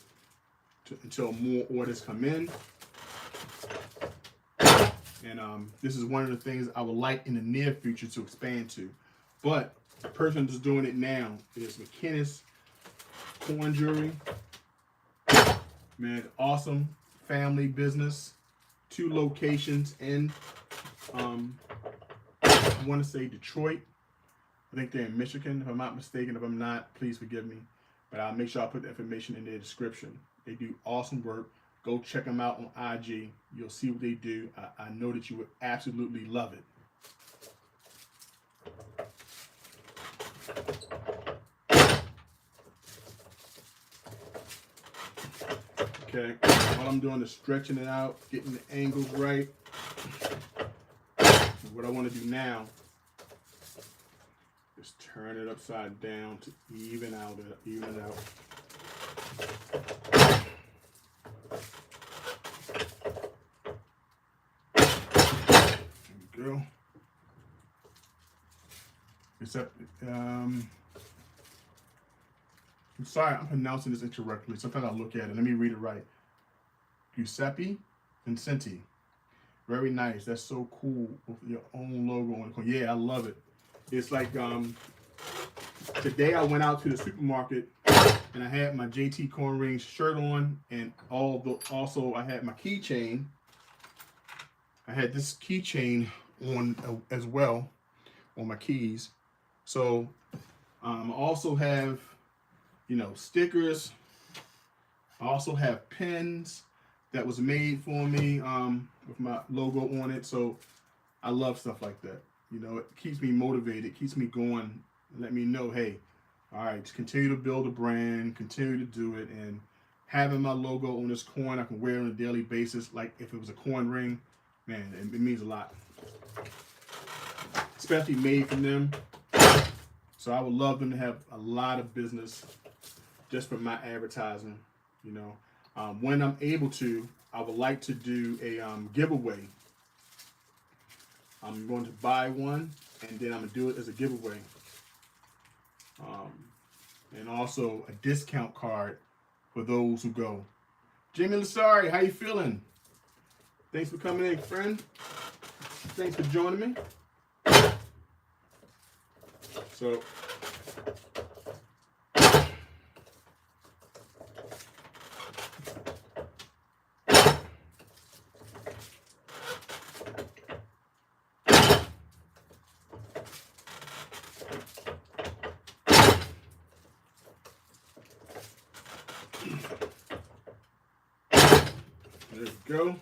until more orders come in. And this is one of the things I would like in the near future to expand to. But the person that's doing it now is McKinnis Coin Jewelry. Man, awesome family business. 2 locations in, I want to say Detroit. I think they're in Michigan, if I'm not mistaken. If I'm not, please forgive me. But I'll make sure I put the information in their description. They do awesome work. Go check them out on IG. You'll see what they do. I know that you would absolutely love it. Okay, all I'm doing is stretching it out, getting the angles right. And what I want to do now is turn it upside down to even it out. There we go. Except, I'm sorry, I'm pronouncing this incorrectly. Sometimes I look at it. Let me read it right. Giuseppe Vincenti. Very nice. That's so cool with your own logo on the coin. Yeah, I love it. It's like today I went out to the supermarket and I had my jtcoinrings shirt on, and also I had my keychain. I had this keychain on as well on my keys. So I also have, stickers. I also have pins that was made for me with my logo on it. So I love stuff like that. It keeps me motivated, keeps me going, let me know, hey, all right, just continue to build a brand, continue to do it, and having my logo on this coin, I can wear it on a daily basis. Like if it was a coin ring, man, it means a lot. Especially made from them. So I would love them to have a lot of business just for my advertising. When I'm able to, I would like to do a giveaway. I'm going to buy one, and then I'm going to do it as a giveaway. And also a discount card for those who go. Jimmy Lasari, how you feeling? Thanks for coming in, friend. Thanks for joining me. So, there we go.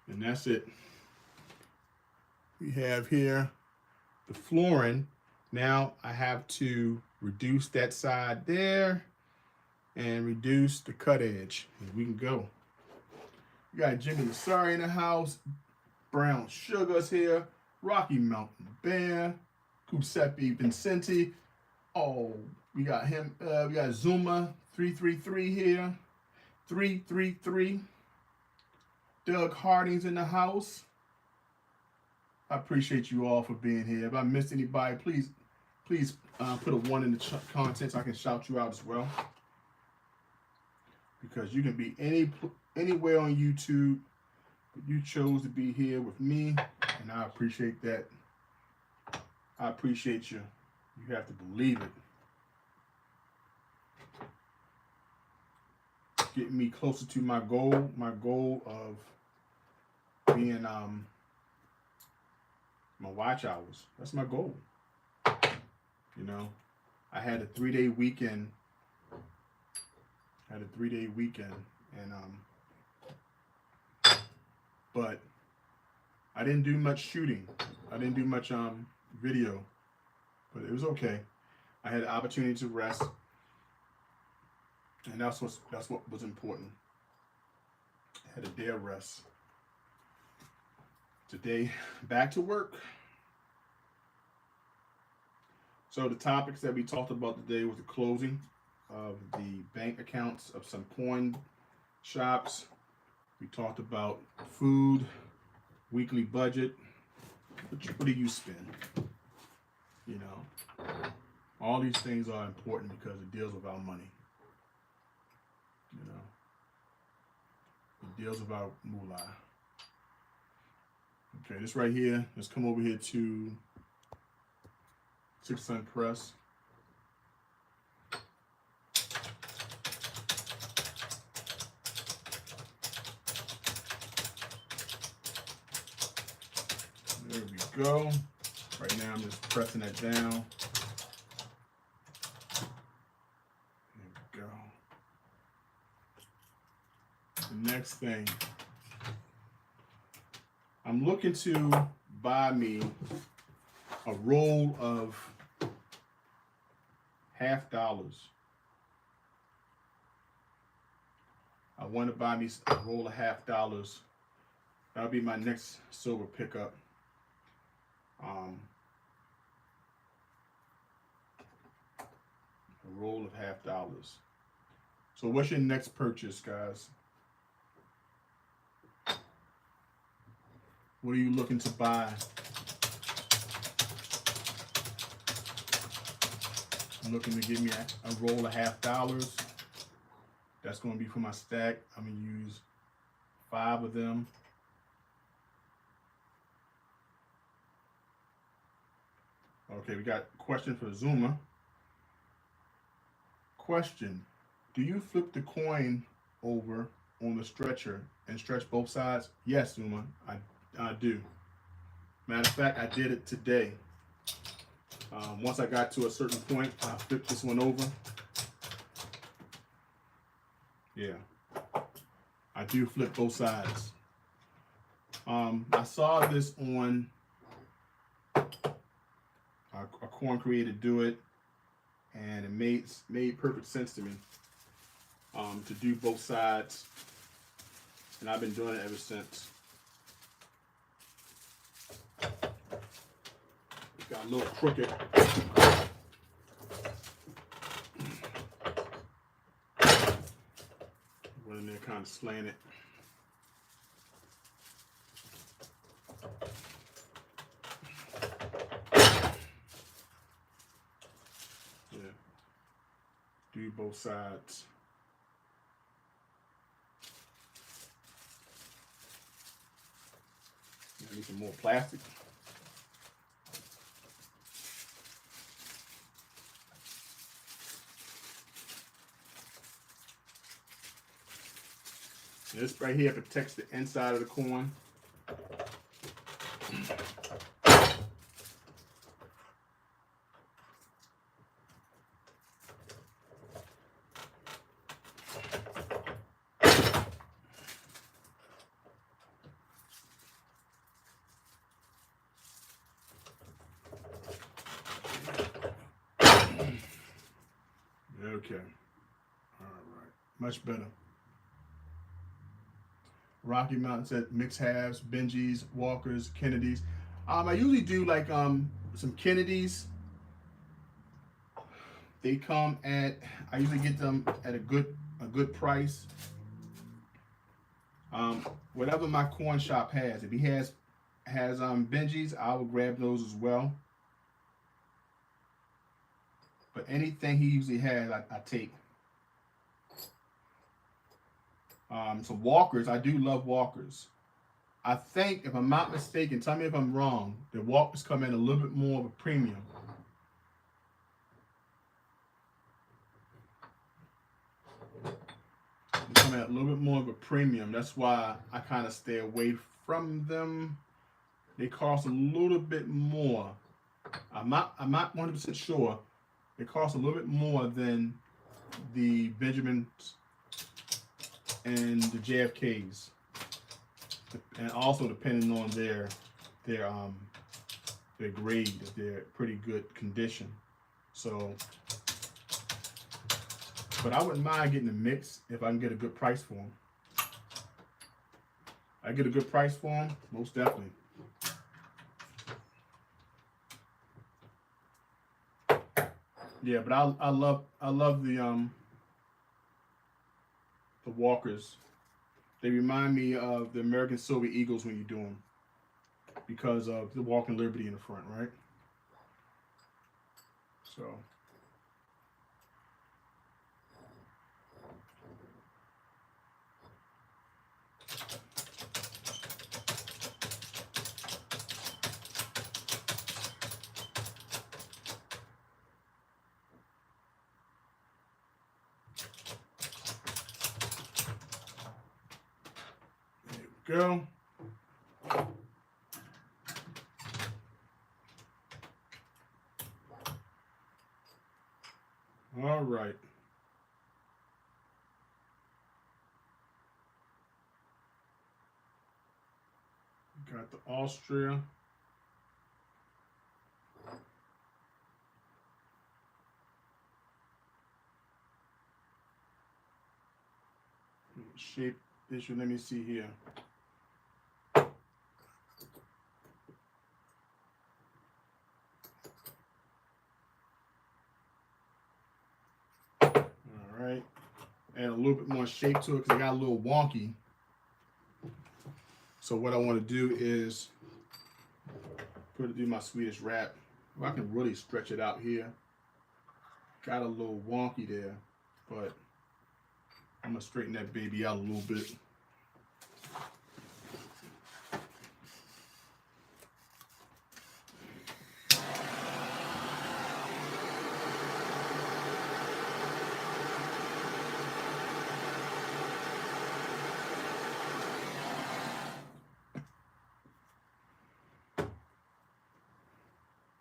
And that's it. We have here the flooring. Now I have to reduce that side there and reduce the cut edge. And we can go. We got Jimmy Lasari in the house. Brown Sugar's here. Rocky Mountain Bear. Giuseppe Vincenti. Oh, we got him. We got Zuma 333 here. 333. Doug Harding's in the house. I appreciate you all for being here. If I missed anybody, please put a 1 in the comments so I can shout you out as well. Because you can be anywhere on YouTube, but you chose to be here with me, and I appreciate that. I appreciate you. You have to believe it. Getting me closer to my goal of being my watch hours. That's my goal. I had a 3-day weekend. And but I didn't do much shooting. I didn't do much video, but it was okay. I had the opportunity to rest, and that's what was important. I had a day of rest. Today, back to work. So the topics that we talked about today was the closing of the bank accounts of some coin shops. We talked about food, weekly budget, What do you spend? You know, all these things are important because it deals with our money. You know, it deals with our moolah. Okay, this right here, let's come over here to 6 cent press. There we go. Right now I'm just pressing that down. There we go. The next thing, I'm looking to buy me a roll of $50. I want to buy me a roll of $50. That'll be my next silver pickup. A roll of $50. So what's your next purchase, guys? What are you looking to buy? I'm looking to give me a roll of $50. That's going to be for my stack. I'm going to use 5 of them. Okay, we got a question for Zuma. Question, do you flip the coin over on the stretcher and stretch both sides? Yes, Zuma, I do. Matter of fact, I did it today. Once I got to a certain point, I flipped this one over. Yeah, I do flip both sides. I saw this on a coin creator do it, and it made perfect sense to me to do both sides, and I've been doing it ever since. It's got a little crooked. Went in there kind of slanted. Yeah. Do both sides. I need some more plastic. This right here protects the inside of the coin. Okay. All right. Much better. Rocky Mountain said mixed halves, Benjis, Walkers, Kennedys. I usually do like some Kennedys. They come at, I usually get them at a good price. Whatever my coin shop has. If he has Benjis, I will grab those as well. But anything he usually has, I take. So Walkers, I do love Walkers. I think, if I'm not mistaken, tell me if I'm wrong, the Walkers come in a little bit more of a premium. They come in a little bit more of a premium. That's why I kind of stay away from them. They cost a little bit more. I'm not 100% sure. It costs a little bit more than the Benjamins and the JFKs, and also depending on their grade, if they're pretty good condition. So, but I wouldn't mind getting a mix if I can get a good price for them. I get a good price for them, most definitely. Yeah, but I love the Walkers. They remind me of the American Silver Eagles when you do them. because of the Walking Liberty in the front, right? So there we go. All right. Got the Austria. Shape issue. Let me see here. All right. Add a little bit more shape to it because it got a little wonky. So what I want to do is do my Swedish wrap. Well, I can really stretch it out here. Got a little wonky there, but I'm gonna straighten that baby out a little bit.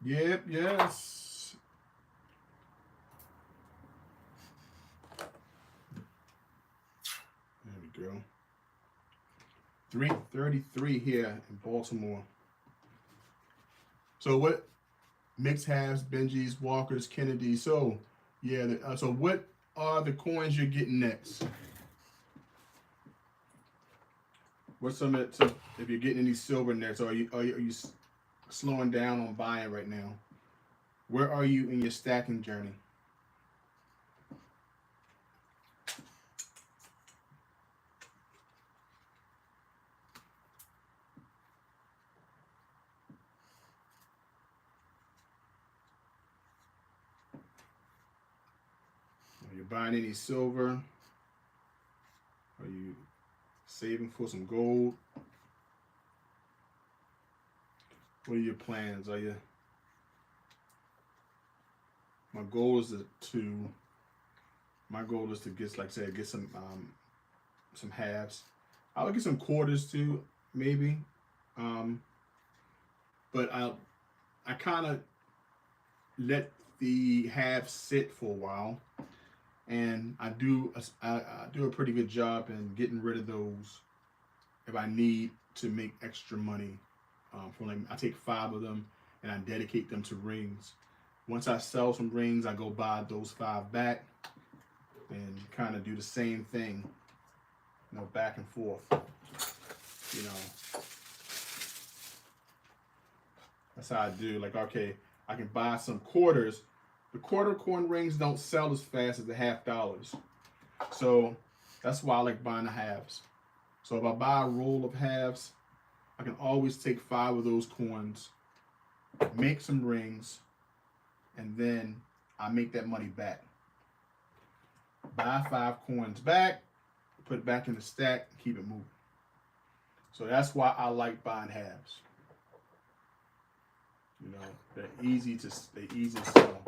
Yep, yes. There we go. 333 here in Baltimore. So what mixed halves, Benjis, Walkers, Kennedy. So yeah, so what are the coins you're getting next? What's some of it? So if you're getting any silver next, or are you slowing down on buying right now? Where are you in your stacking journey? Are you buying any silver? Are you saving for some gold? What are your plans? Are you? My goal is to get, like I said, get some halves. I would get some quarters too, maybe. But I kind of let the halves sit for a while, and I do a pretty good job in getting rid of those if I need to make extra money. I take 5 of them and I dedicate them to rings. Once I sell some rings, I go buy those 5 back and kind of do the same thing, back and forth. That's how I do. Like, okay, I can buy some quarters. The quarter coin rings don't sell as fast as the $50. So that's why I like buying the halves. So if I buy a roll of halves, I can always take 5 of those coins, make some rings, and then I make that money back. Buy 5 coins back, put it back in the stack, keep it moving. So that's why I like buying halves. They're easy to sell.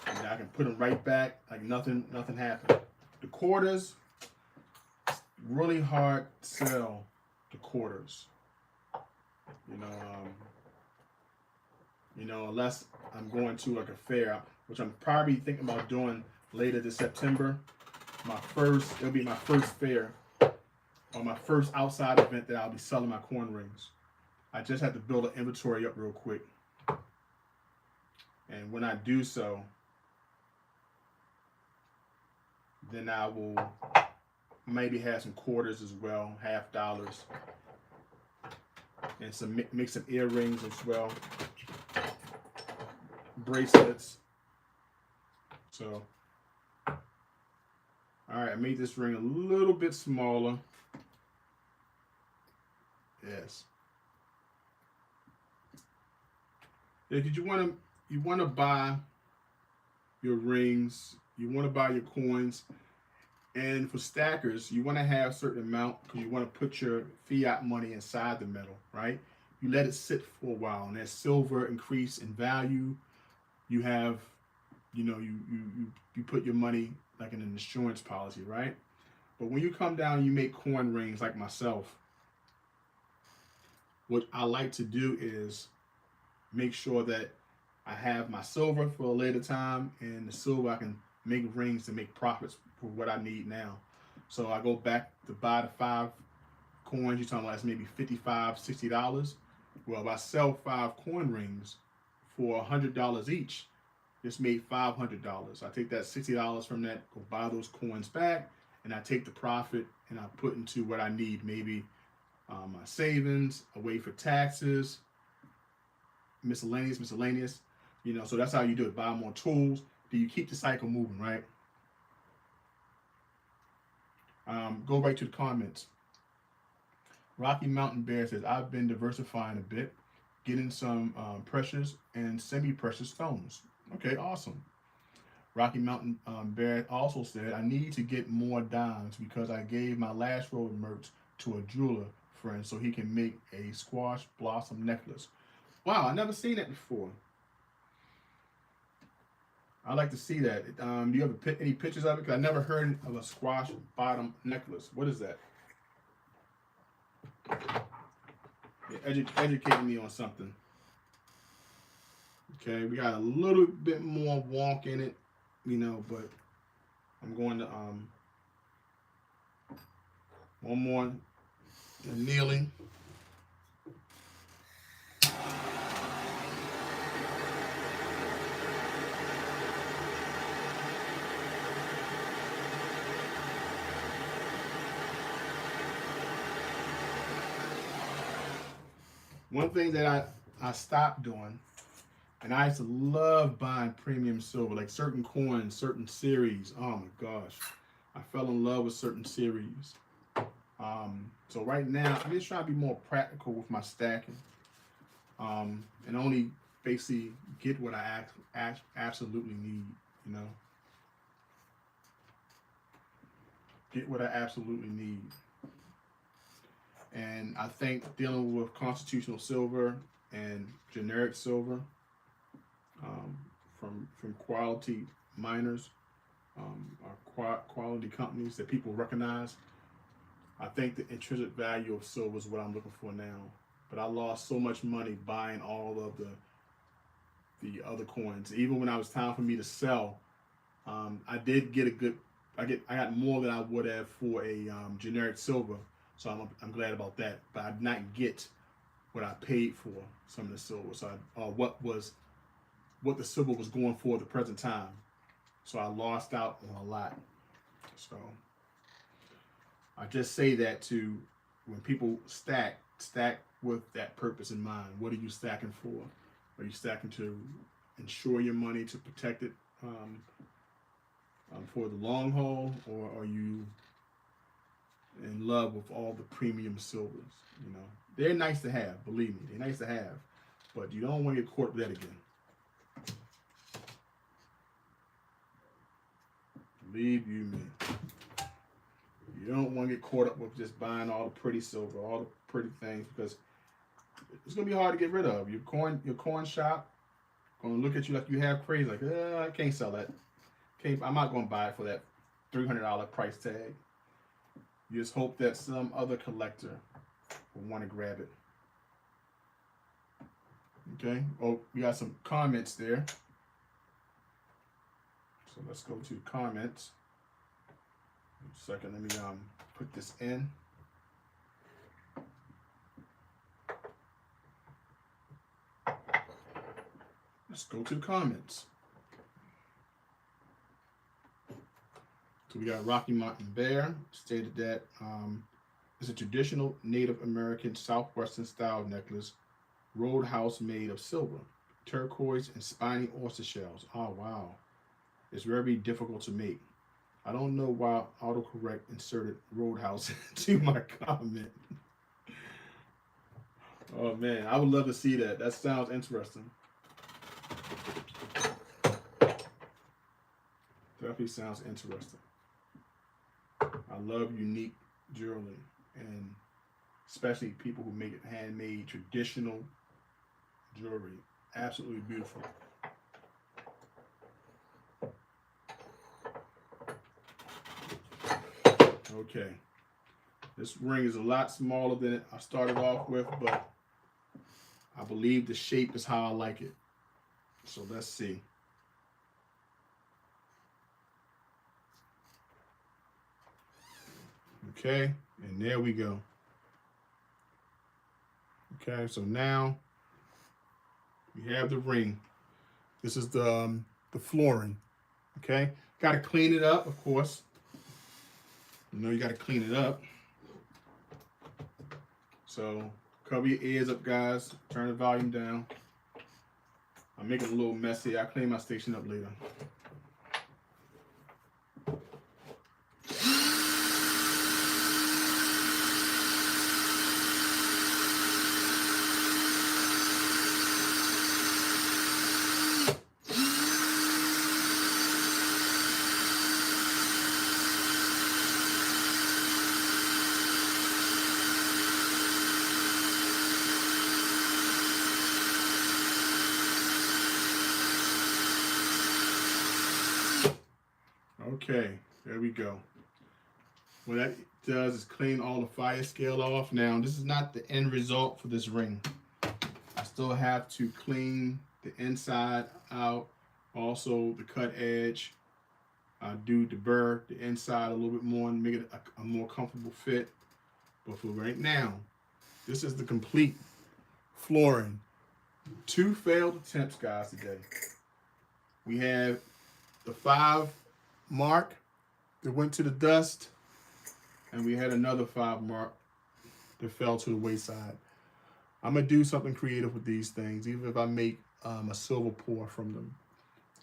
And I can put them right back like nothing happened. The quarters, really hard to sell the quarters. Unless I'm going to like a fair, which I'm probably thinking about doing later this September. It'll be my first fair, or my first outside event that I'll be selling my coin rings. I just have to build an inventory up real quick. And when I do so, then I will maybe have some quarters as well, $50, and make some earrings as well, bracelets. So, all right, I made this ring a little bit smaller. Yes. Yeah, because you want to buy your rings, you want to buy your coins, and for stackers, you want to have a certain amount because you want to put your fiat money inside the metal, right? You let it sit for a while, and as silver increase in value, you have, you put your money like in an insurance policy, right? But when you come down and you make coin rings like myself, what I like to do is make sure that I have my silver for a later time, and the silver I can make rings to make profits for what I need now. So I go back to buy the 5 coins. You're talking about that's maybe $55, $60. Well, if I sell 5 coin rings for $100 each, just made $500. I take that $60 from that, go buy those coins back, and I take the profit and I put into what I need. Maybe my savings, away for taxes, miscellaneous. So that's how you do it. Buy more tools. Do you keep the cycle moving, right? Go right to the comments. Rocky Mountain Bear says, I've been diversifying a bit, getting some precious and semi-precious stones. Okay, awesome. Rocky Mountain Bear also said, I need to get more dimes because I gave my last roll of merch to a jeweler friend so he can make a squash blossom necklace. Wow, I never seen that before. I'd like to see that. Do you have any pictures of it? Because I never heard of a squash bottom necklace. What is that? You're educating me on something. Okay, we got a little bit more wonk in it, but I'm going to one more kneeling. One thing that I stopped doing, and I used to love buying premium silver, like certain coins, certain series. Oh my gosh, I fell in love with certain series. So right now, I'm just trying to be more practical with my stacking, and only basically get what I absolutely need. Get what I absolutely need. And I think dealing with constitutional silver and generic silver from quality miners or quality companies that people recognize, I think the intrinsic value of silver is what I'm looking for now. But I lost so much money buying all of the other coins. Even when I was time for me to sell, I did get I got more than I would have for a generic silver. So I'm glad about that. But I did not get what I paid for some of the silver. So what the silver was going for at the present time. So I lost out on a lot. So I just say that to when people stack with that purpose in mind. What are you stacking for? Are you stacking to insure your money, to protect it for the long haul, or are you in love with all the premium silvers? They're nice to have. Believe me, they're nice to have, but you don't want to get caught with that again. Believe you me, you don't want to get caught up with just buying all the pretty silver, all the pretty things, because it's gonna be hard to get rid of. Your coin shop gonna look at you like you have crazy, like I can't sell that. I'm not gonna buy it for that $300 price tag. You just hope that some other collector will want to grab it. Okay. Oh, we got some comments there. So let's go to the comments. Second, let me put this in. Let's go to the comments. So we got Rocky Mountain Bear stated that it's a traditional Native American Southwestern style necklace, roadhouse made of silver, turquoise, and spiny oyster shells. Oh wow. It's very difficult to make. I don't know why autocorrect inserted roadhouse into my comment. Oh man, I would love to see that. That sounds interesting. Definitely sounds interesting. I love unique jewelry, and especially people who make it handmade, traditional jewelry. Absolutely beautiful. Okay. This ring is a lot smaller than I started off with, but I believe the shape is how I like it. So let's see. Okay, and there we go. Okay, so now we have the ring. This is the flooring. Okay, got to clean it up, of course. You know you got to clean it up. So cover your ears up, guys. Turn the volume down. I'm making it a little messy. I'll clean my station up later. Okay, there we go. What that does is clean all the fire scale off. Now, this is not the end result for this ring. I still have to clean the inside out, also the cut edge. I do deburr the inside a little bit more and make it a more comfortable fit. But for right now, this is the complete flooring. 2 failed attempts, guys, today. We have the 5 mark that went to the dust, and we had another 5 mark that fell to the wayside. I'm gonna do something creative with these things, even if I make a silver pour from them,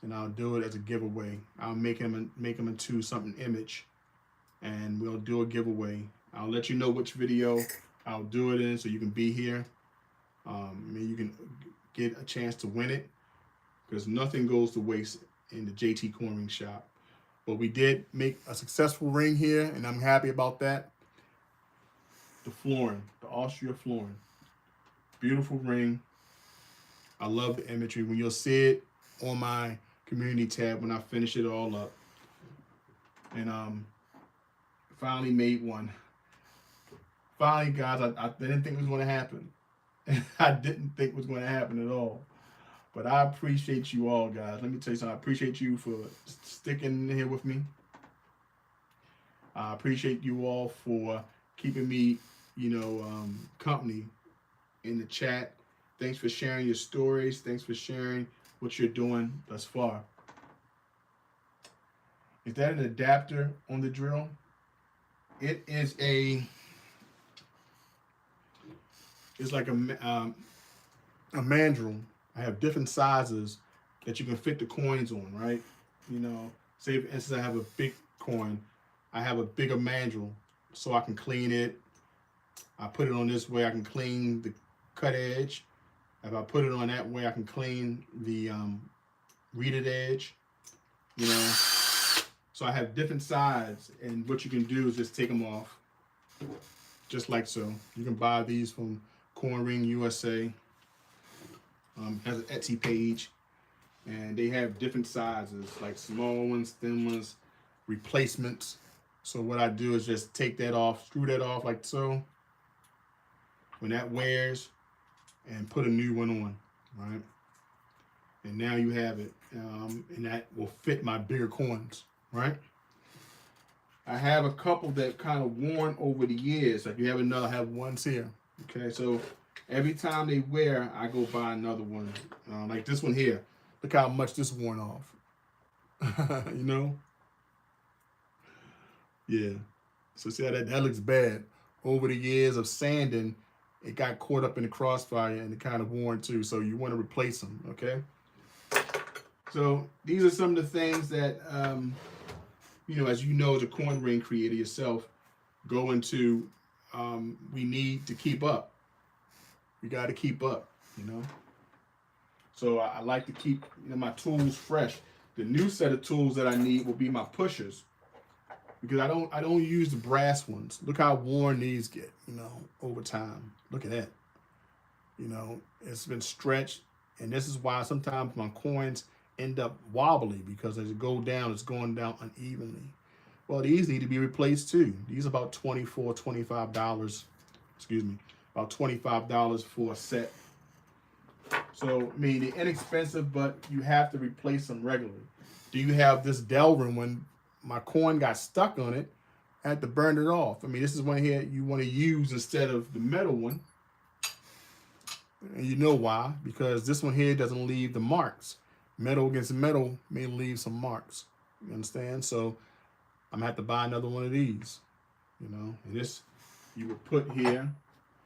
and I'll do it as a giveaway. I'll make them into something image, and we'll do a giveaway. I'll let you know which video I'll do it in, so you can be here. Maybe you can get a chance to win it, because nothing goes to waste in the JT Coin Ring shop. But we did make a successful ring here, and I'm happy about that. The flooring, the Austria flooring. Beautiful ring. I love the imagery. When you'll see it on my community tab when I finish it all up. And finally made one. Finally, guys, I didn't think it was going to happen. I didn't think it was going to happen at all. But I appreciate you all, guys. Let me tell you something. I appreciate you for sticking here with me. I appreciate you all for keeping me, company in the chat. Thanks for sharing your stories. Thanks for sharing what you're doing thus far. Is that an adapter on the drill? It is it's like a mandrel. I have different sizes that you can fit the coins on, right? Say for instance I have a big coin. I have a bigger mandrel so I can clean it. I put it on this way, I can clean the cut edge. If I put it on that way, I can clean the reeded edge, So I have different sides, and what you can do is just take them off, just like so. You can buy these from Coin Ring USA. Has an Etsy page, and they have different sizes, like small ones, thin ones, replacements. So what I do is just take that off, screw that off like so. When that wears, and put a new one on, right? And now you have it, and that will fit my bigger coins, right? I have a couple that kind of worn over the years. Like you have another, I have ones here. Okay, so every time they wear, I go buy another one. Like this one here. Look how much this worn off. Yeah. So see how that looks bad. Over the years of sanding, it got caught up in the crossfire and it kind of worn too. So you want to replace them, okay? So these are some of the things that, as you know, as a coin ring creator yourself, go into, we need to keep up. You got to keep up, you know. So I like to keep, you know, my tools fresh. The new set of tools that I need will be my pushers, because I don't use the brass ones. Look how worn these get, you know, over time. Look at that. You know, it's been stretched, and this is why sometimes my coins end up wobbly, because as it go down, it's going down unevenly. Well, these need to be replaced too. These are about $25. Excuse me, about $25 for a set. So, I mean, they're inexpensive, but you have to replace them regularly. Do you have this Delrin? When my coin got stuck on it, I had to burn it off. I mean, this is one here you want to use instead of the metal one. And you know why? Because this one here doesn't leave the marks. Metal against metal may leave some marks. You understand? So I'm gonna have to buy another one of these. You know, and this you would put here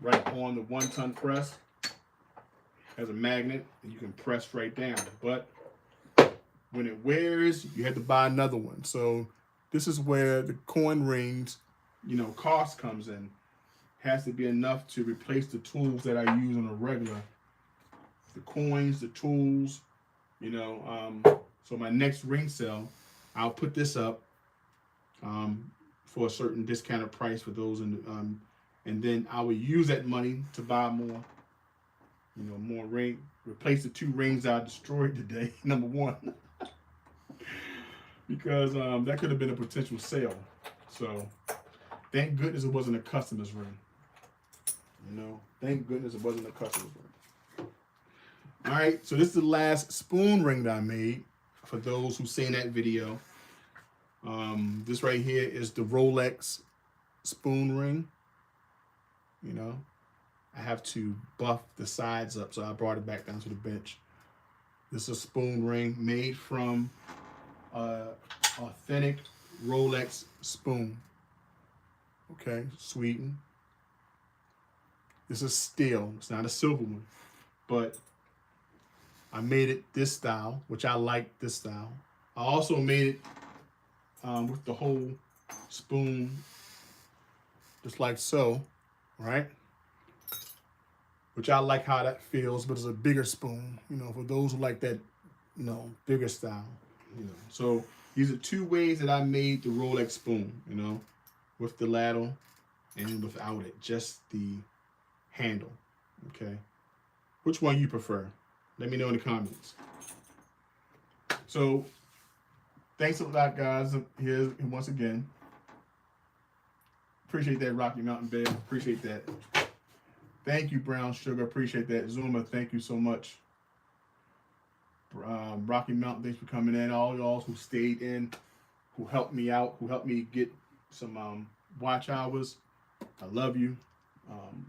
right on the 1-ton press as a magnet, and you can press right down. But when it wears, you have to buy another one. So this is where the coin rings, you know, cost comes in. Has to be enough to replace the tools that I use on a regular. The coins, the tools, you know. So my next ring sale, I'll put this up for a certain discounted price for those, and then I will use that money to buy more, you know, more ring. Replace the 2 rings I destroyed today. Number 1, because that could have been a potential sale. So thank goodness it wasn't a customer's ring. You know, thank goodness it wasn't a customer's ring. All right, so this is the last spoon ring that I made for those who seen that video. This right here is the Rolex spoon ring. You know, I have to buff the sides up, so I brought it back down to the bench. This is a spoon ring made from authentic Rolex spoon. Okay, Sweden. This is steel. It's not a silver one, but I made it this style, which I like this style. I also made it with the whole spoon, just like so, right? Which I like how that feels, but it's a bigger spoon, you know, for those who like that, you know, bigger style, you know. So these are 2 ways that I made the Rolex spoon, you know, with the ladle and without it, just the handle, okay? Which one you prefer? Let me know in the comments. So thanks a lot, guys. Here once again. Appreciate that, Rocky Mountain Bear. Appreciate that. Thank you, Brown Sugar. Appreciate that. Zuma, thank you so much. Rocky Mountain, thanks for coming in. All y'all who stayed in, who helped me out, who helped me get some watch hours. I love you.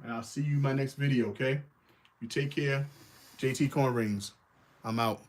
And I'll see you in my next video, okay? You take care. JT Coin Rings. I'm out.